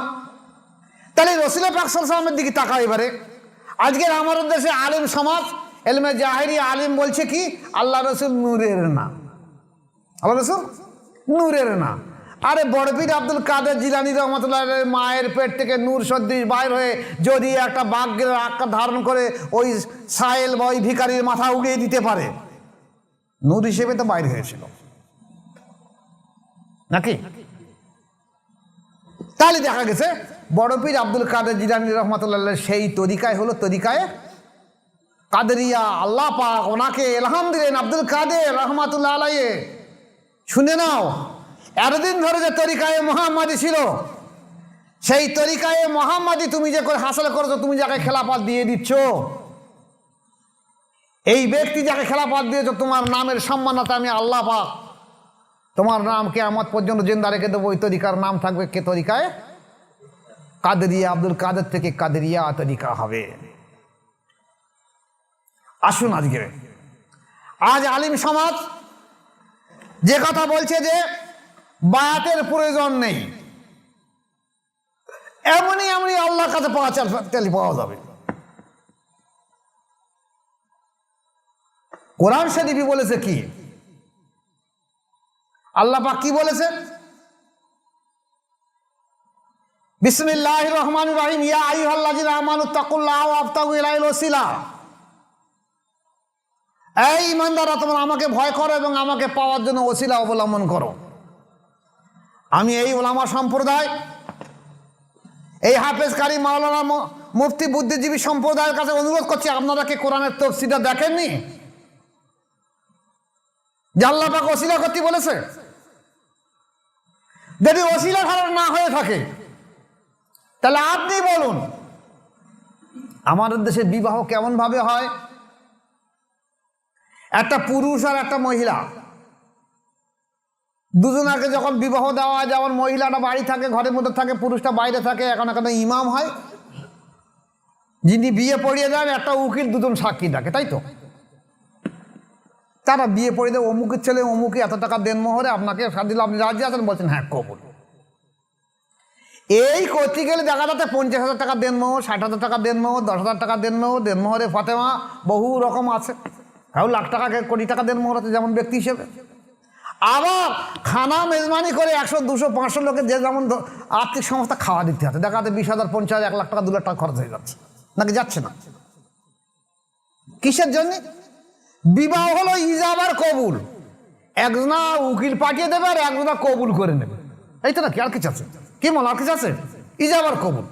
তাহলে রাসূল পাক সাল্লাল্লাহু আলাইহি ওয়াসাল্লামের দিকে তাকাও এবারে। আজকের আমাদের দেশে আলেম সমাজ, এলমে জাহেরি আলিম বলছে কি আল্লাহ রসুল নূরের না, আল্লাহ রসুল নূরের না। আরে বড় পীর আব্দুল কাদের জিলানী রাহমাতুল্লাহ আলাইহি মায়ের পেট থেকে নূর সদৃশ বাইর হয়ে যদি একটা বাঘের আকার ধারণ করে ওই সাহেল বা ওই ভিখারির মাথা উড়িয়ে দিতে পারে, নূর হিসেবে তো বাইর হয়েছিল নাকি? তাহলে দেখা গেছে বড় পীর আব্দুল কাদের জিলানী রাহমাতুল্লাহ আলাইহি সেই তরিকায় হলো তরিকায় কাদেরিয়া। আল্লাহ পাক ওনাকে ইলহাম দিলেন আব্দুল কাদের রাহমাতুল্লাহ আলাইহি। শুনে নাও, এতদিন ধরে যে তরিকায়ে মুহাম্মাদি ছিল, সেই তরিকায়ে মুহাম্মাদি তুমি যে করে হাসিল করেছো, তুমি যাকে খেলাফত দিয়ে দিচ্ছ, এই ব্যক্তি যাকে খেলাফত দিয়েছো, তোমার নামের সম্মানতা আমি আল্লাহ পাক তোমার নাম কিয়ামত পর্যন্ত জিন্দা রেখে দেবো। ওই তরিকার নাম থাকবে কে? তরিকায় কাদেরিয়া। আব্দুল কাদের থেকে কাদেরিয়া তরিকা হবে। আসুন আজ আলিম সমাজ যে কথা বলছে যে বায়াতের প্রয়োজন নেই, এমনই এমনই আল্লাহর কাছে পাওয়া যাবে। কোরআন শরীফ বলেছে কি? আল্লাহ পাক কি বলেছেন? বিসমিল্লাহির রহমানির রহিম, ইয়া আইয়ুহাল্লাযীনা আমানু তাকুল্লাহা ওয়াবতাগু ইলাইহিল ওয়াসিলা। এই ঈমানদাররা তোমরা আমাকে ভয় করো এবং আমাকে পাওয়ার জন্য ওসিলা অবলম্বন করো। আমি এই ওলামা সম্প্রদায়, এই হাফেজ কারি মাওলানা মুফতি বুদ্ধিজীবী সম্প্রদায়ের কাছে অনুরোধ করছি, আপনারা কি কোরআনের তাফসীরটা দেখেননি? যে আল্লাহ পাক ওসিলা করতে বলেছে। যদি ওসিলা ধারণ না হয়ে থাকে তাহলে আপনি বলুন আমাদের দেশে বিবাহ কেমন ভাবে হয়, একটা পুরুষ আর একটা মহিলা দুজনাকে যখন বিবাহ দেওয়া হয়, যেমন মহিলাটা বাড়ি থাকে, ঘরের মধ্যে থাকে, পুরুষটা বাইরে থাকে, এখন একটা ইমাম হয় যিনি বিয়ে পড়িয়ে দেন, একটা উকিল, দুজন সাক্ষী থাকে, তাই তো? তারা বিয়ে পড়িয়ে দেয়, অমুকের ছেলে অমুকে এত টাকা দেন মোহরে আপনাকে দিল, আপনি রাজি আছেন? বলছেন হ্যাঁ কবুল। এই করতে গেলে দেখা যাচ্ছে 50,000 টাকা দেন মোহর, 60,000 টাকা দেন মোহর, 10,000 টাকা দেন মোহর, দেন মোহরে ফাতেমা বহু রকম আছে, কারো লাখ টাকা কোটি টাকা দেন মোহর আছে যেমন ব্যক্তি হিসেবে। আবার খানা মেজবানি করে 100, 200, 500 লোকের যে যেমন আর্থিক সংস্থা খাওয়া দিতে হবে, দেখা যাচ্ছে 20,000, 50,000, 1 লাখ টাকা, 2 লাখ টাকা খরচ হয়ে যাচ্ছে, নাকি যাচ্ছে না? কিসের জন্য? বিবাহ হলো ইজাব আর কবুল, একজনা উকিল পাঠিয়ে দেবে আর একজনা কবুল করে নেবে, এই তো নাকি? আর কিছু আছে কি মনে? আর কিছু আছে? ইজাব আর কবুল।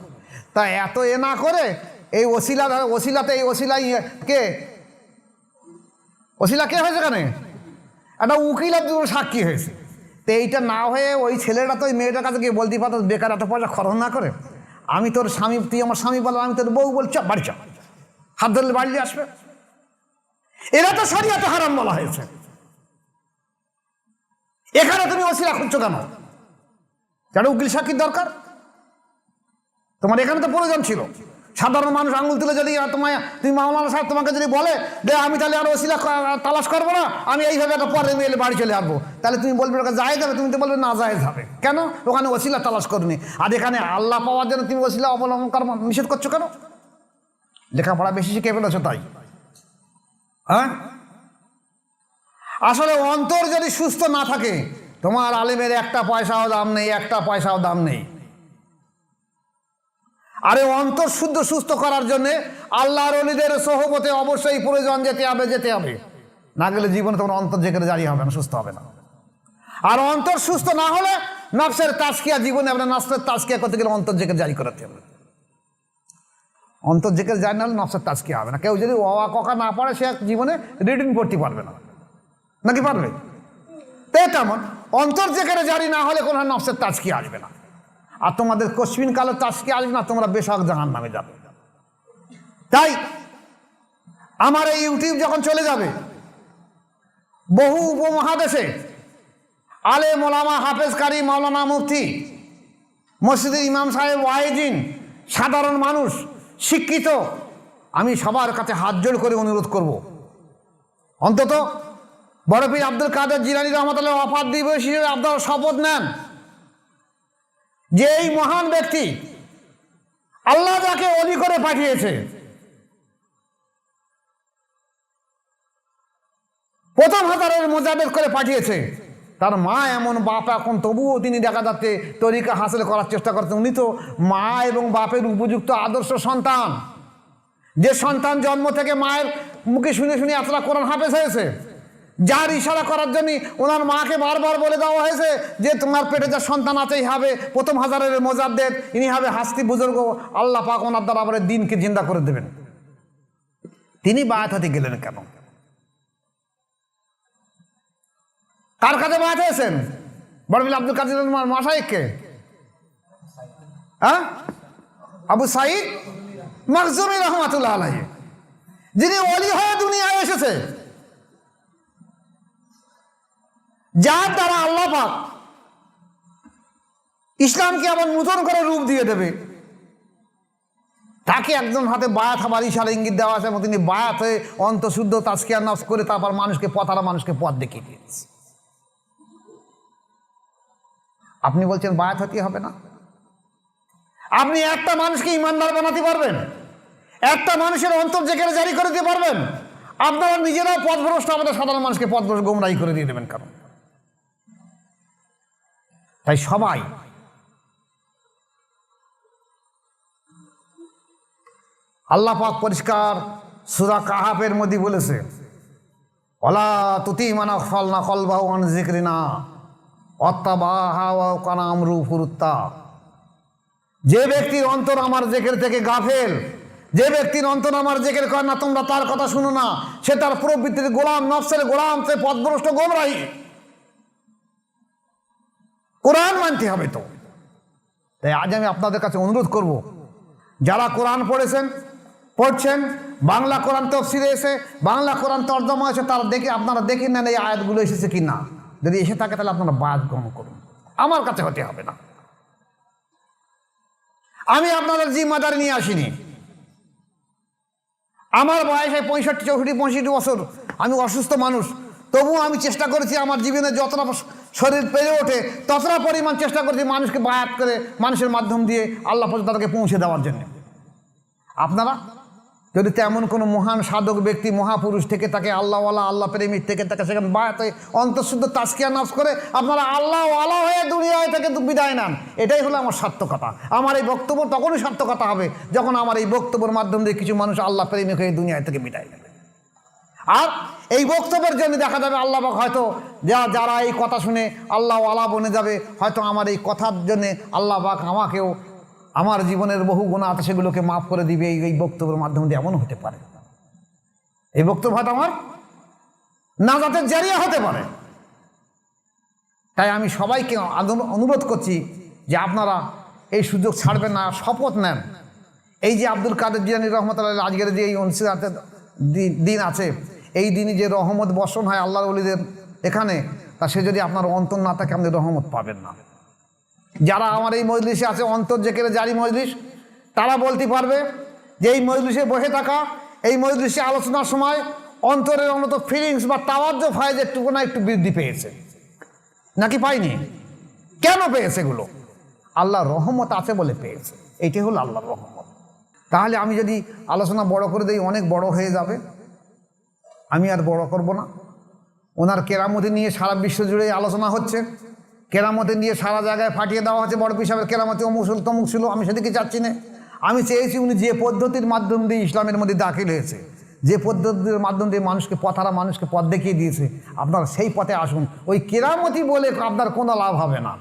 তা এত না করে এই ওসিলাতে এই ওসিলা কে হয়েছে? কেন একটা উকিল আর দুটো সাক্ষী হয়েছে। তো এইটা না হয়ে ওই ছেলেটা তো ওই মেয়েটার কাছে গিয়ে বলতে পারতো, বেকার এত পয়সা খরচ না করে আমি তোর স্বামী, তুই আমার স্বামী বল, আমি তোর বউ বল, চ বাড়ি চ, হাত ধরলে বাড়ি আসবে। এরা তো শরিয়াতে হারাম বলা হয়েছে, এখানে তুমি ওসিলা খুঁজছো কেন? কেন উকিল সাক্ষীর দরকার? তোমার এখানে তো প্রয়োজন ছিল। সাধারণ মানুষ আঙুল তুলে যদি তুমি মাওলানা সাহেব তোমাকে যদি বলে যে আমি তাহলে আর ওসিলা তালাশ করবো না, আমি এইভাবে একটা পরে মেলে বাড়ি চলে আসবো, তাহলে তুমি বলবে ওটা জায়েজ হবে? তুমি তো বলবে না জায়েজ হবে। কেন? ওখানে ওসিলা তালাশ করনি, আর এখানে আল্লাহ পাওয়ার জন্য তুমি ওসিলা অবলম্বন করা নিষেধ করছো কেন? লেখাপড়া বেশি শিখে ফেলেছো তাই। হ্যাঁ, আসলে অন্তর যদি সুস্থ না থাকে, তোমার আলেমের একটা পয়সাও দাম নেই, একটা পয়সাও দাম নেই। আরে অন্তর শুদ্ধ সুস্থ করার জন্য আল্লাহর ওলিদের সোহবতে অবশ্যই প্রয়োজন, যেতে হবে, না গেলে জীবনে তোমার অন্তর যেখানে জারি হবে না, সুস্থ হবে না। আর অন্তর সুস্থ না হলে নফসের তাজকিয়া, জীবনে আপনার নফসের তাজকিয়া করতে গেলে অন্তর যেখানে জারি করাতে হবে। অন্তর যেখানে জারি না হলে নফসের তাজকিয়া হবে না। কেউ যদি ওয়া ককা না পারে সে জীবনে রিডিং পড়তে পারবে না, নাকি পারবে? তো তেমন অন্তর যেখানে জারি না হলে কোনো নফসের তাজকিয়া আসবে না, আর তোমাদের কশ্মিন কালো তাজকিয়া আসবে না, তোমরা বেশক জাহান্নামে যাবে। তাই আমার এই ইউটিউব যখন চলে যাবে, বহু উপমহাদেশে আলেম ওলামা, হাফেজ কারি, মাওলানা মুফতি, মসজিদের ইমাম সাহেব, ওয়াইজিন, সাধারণ মানুষ, শিক্ষিত, আমি সবার কাছে হাত জোড় করে অনুরোধ করব, অন্তত বড় পীর আব্দুল কাদের জিলানী রহমতুল্লাহ ওয়াফাত দিবস হিসেবে আপনারা শপথ নেন যে এই মহান ব্যক্তি আল্লাহ যাকে অলি করে পাঠিয়েছে, প্রথম হাজারের মোজাবেদ করে পাঠিয়েছে, তার মা এমন, বাপ এখন, তবুও তিনি দেখা যাচ্ছে তরিকা হাসিল করার চেষ্টা করছেন। উনি তো মা এবং বাপের উপযুক্ত আদর্শ সন্তান, যে সন্তান জন্ম থেকে মায়ের মুখে শুনে শুনে এতটা কোরআন হাফেজ হয়েছে, যার ইশারা করার জন্য ওনার মাকে বারবার বলে দেওয়া হয়েছে যে তোমার পেটে যা সন্তান আছেই হবে প্রথম হাজারের মোজাদ্দেদ, ইনি হবে হাস্তি বুজুর্গ, আল্লাহ পাক ওনার দ্বারা আবার দিনকে জিন্দা করে দেবেন। তিনি বায়াত হতে গেলেন কেন? কার কাছে বায়াত হয়েছেন? বড় পীর আব্দুল কাদের মাশায়েখকে, হ্যাঁ, আবু সাঈদ মাখজুমী রহমাতুল্লাহ আলাইহি, যিনি ওলি হয়ে দুনিয়ায় এসেছে, যার দ্বারা আল্লাহ পাক ইসলামকে আবার নূতন করে রূপ দিয়ে দেবে, তাকে একজন হাতে বায়াত হবার ইশারা ইঙ্গিত দেওয়া আছে এবং তিনি বায়াত হয়ে অন্তঃশুদ্ধ তাজকিয়া নফস করে তারপর মানুষকে পথ দেখিয়ে দিয়েছে। আপনি বলছেন বায়াত হতে হবে না? আপনি একটা মানুষকে ইমানদার বানাতে পারবেন, একটা মানুষের অন্তর যেখানে জারি করে দিতে পারবেন, আপনারা নিজেরাও পথভ্রষ্ট, আমাদের সাধারণ মানুষকে পথভ্রষ্ট গোমরাহি করে দিয়ে দেবেন। কারণ তাই সবাই আল্লাহ পাক পরিষ্কার সূরা কাহাফের মধ্যে বলেছে, ওয়ালা তুতি মান আগফালনা কলবাহু আন যিকরিনা ওয়াত্তাবাহা ওয়া কানা আমরুহু ফুরুত্তা। যে ব্যক্তির অন্তর আমার জিকির থেকে গাফেল, যে ব্যক্তির অন্তর আমার জিকির করে না, তোমরা তার কথা শুনো না, সে তার প্রবৃত্তির গোলাম, নফসের গোলাম, সে পথভ্রষ্ট গোমরাহী। কোরআন মানতে হবে। তো তাই আজ আমি আপনাদের কাছে অনুরোধ করব, যারা কোরআন পড়েছেন পড়ছেন, বাংলা কোরআন তফসিরে এসে বাংলা কোরআন তর্জমা এসে তারা দেখে আপনারা দেখে নেন এই আয়াতগুলো এসেছে কি না। যদি এসে থাকে তাহলে আপনারা বায়াত গ্রহণ করুন, আমার কাছে হতে হবে না। আমি আপনাদের জিম্মাদারি নিয়ে আসিনি। আমার বয়স 65 বছর, আমি অসুস্থ মানুষ, তবুও আমি চেষ্টা করেছি আমার জীবনে যতটা শরীর পেরে ওঠে ততটা পরিমাণ চেষ্টা করেছি মানুষকে বায়াত করে মানুষের মাধ্যম দিয়ে আল্লাহ পর্যন্ত তাদেরকে পৌঁছে দেওয়ার জন্য। আপনারা যদি তেমন কোনো মহান সাধক ব্যক্তি মহাপুরুষ থেকে তাকে আল্লাহওয়ালা আল্লাহ প্রেমিক থেকে তাকে সেখানে বায়াত হয়ে অন্তঃশুদ্ধ তাজকিয়া নফস করে আপনারা আল্লাহওয়ালা হয়ে দুনিয়ায় থেকে বিদায় নেন, এটাই হলো আমার সার্থকতা। আমার এই বক্তব্য তখনই সার্থকতা হবে যখন আমার এই বক্তব্যের মাধ্যম দিয়ে কিছু মানুষ আল্লাহ প্রেমিক হয়ে দুনিয়া থেকে বিদায় নেবে। আর এই বক্তব্যের জন্য দেখা যাবে আল্লাহ পাক হয়তো যারা এই কথা শুনে আল্লাহওয়ালা বনে যাবে, হয়তো আমার এই কথার জন্যে আল্লাহ পাক আমাকেও আমার জীবনের বহু গুনাহ আছে সেগুলোকে মাফ করে দিবে এই বক্তব্যের মাধ্যমে দিয়ে। এমন হতে পারে এই বক্তব্য হয়তো আমার নাজাতের জারিয়া হতে পারে। তাই আমি সবাইকে অনুরোধ করছি যে আপনারা এই সুযোগ ছাড়বেন না, শপথ নেন। এই যে আব্দুল কাদের জিলানী রহমতুল্লাহ আজকের যে এই অনুষ্ঠিত দিন আছে, এই দিনে যে রহমত বর্ষণ হয় আল্লাহর ওলিদের এখানে, তা সে যদি আপনার অন্তর না থাকে আপনি রহমত পাবেন না। যারা আমার এই মজলিসে আছে অন্তর জেকেরে জারি মজলিস, তারা বলতে পারবে যে এই মজলিসে বসে থাকা, এই মজলিসে আলোচনার সময় অন্তরের অনত ফিলিংস বা তাওয়াজ্জুহ ফায়েজ একটু না একটু বৃদ্ধি পেয়েছে নাকি পাইনি? কেন পেয়েছে? এগুলো আল্লাহর রহমত আছে বলে পেয়েছে, এইটাই হলো আল্লাহর রহমত। তাহলে আমি যদি আলোচনা বড় করে দিই অনেক বড় হয়ে যাবে, আমি আর বড় করব না। ওনার কেরামতি নিয়ে সারা বিশ্ব জুড়ে আলোচনা হচ্ছে, কেরামতি নিয়ে সারা জায়গায় ফাটিয়ে দেওয়া হচ্ছে, বড় পীর সাহেবের কেরামতি অমুক ছিল তমুক ছিল। আমি সেদিকে চাচ্ছি না। আমি চেয়েছি উনি যে পদ্ধতির মাধ্যম দিয়ে ইসলামের মধ্যে দাখিল হয়েছে, যে পদ্ধতির মাধ্যম দিয়ে মানুষকে পথারা মানুষকে পথ দেখিয়ে দিয়েছে, আপনারা সেই পথে আসুন। ওই কেরামতি বলে আপনার কোনো লাভ হবে না।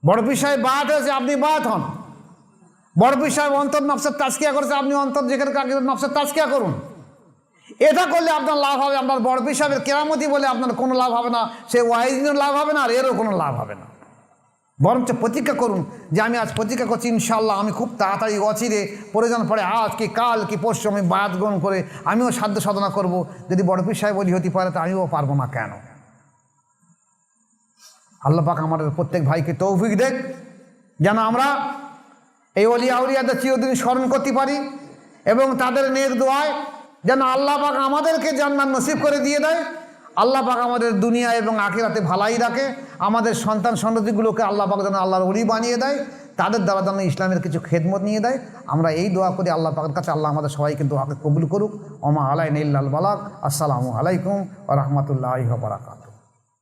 বড় পীর সাহেব বায়াত হয়েছে, আপনি বায়াত হন। বড় পীর সাহেব অন্তর নফসের তাজকিয়া করেছে, আপনি অন্তর যেখানে নফসের তাজকিয়া করুন। এটা করলে আপনার লাভ হবে। আপনার বড় পীর সাহেবের কেরামতি বলে আপনার কোনো লাভ হবে না, সে ওয়াইজের লাভ হবে না, আর এরও কোনো লাভ হবে না। বরঞ্চ প্রতিজ্ঞা করুন যে আমি আজ প্রতিজ্ঞা করছি ইনশাআল্লাহ আমি খুব তাড়াতাড়ি অচিরে প্রয়োজন পড়ে আজ কি কাল কি পরশু আমি বায়াত গ্রহণ করে আমিও সাধ্য সাধনা করব। যদি বড় পীর সাহেব বলি হতে পারে তা আমিও পারবো না কেন? আল্লাহ পাক আমাদের প্রত্যেক ভাইকে তৌফিক দেখ যেন আমরা এই ওলিয়া আউলিয়াদের চিরদিন স্মরণ করতে পারি এবং তাদের নেক দোয়ায় যেন আল্লাহ পাক আমাদেরকে জান্নাত নসিব করে দিয়ে দেয়। আল্লাহ পাক আমাদের দুনিয়া এবং আখিরাতে ভালাই রাখে। আমাদের সন্তান সন্ততিগুলোকে আল্লাহ পাক যেন আল্লাহর ওলি বানিয়ে দেয়, তাদের দ্বারা যেন ইসলামের কিছু খেদমত নিয়ে দেয়। আমরা এই দোয়া করি আল্লাহ পাকের কাছে, আল্লাহ আমাদের সবাইকে দোয়াকে কবুল করুক। ওমা আলাইনা ইল্লাল বালাগ। আসসালামু আলাইকুম ওয়া রাহমাতুল্লাহি ওয়া বারাকাতুহু।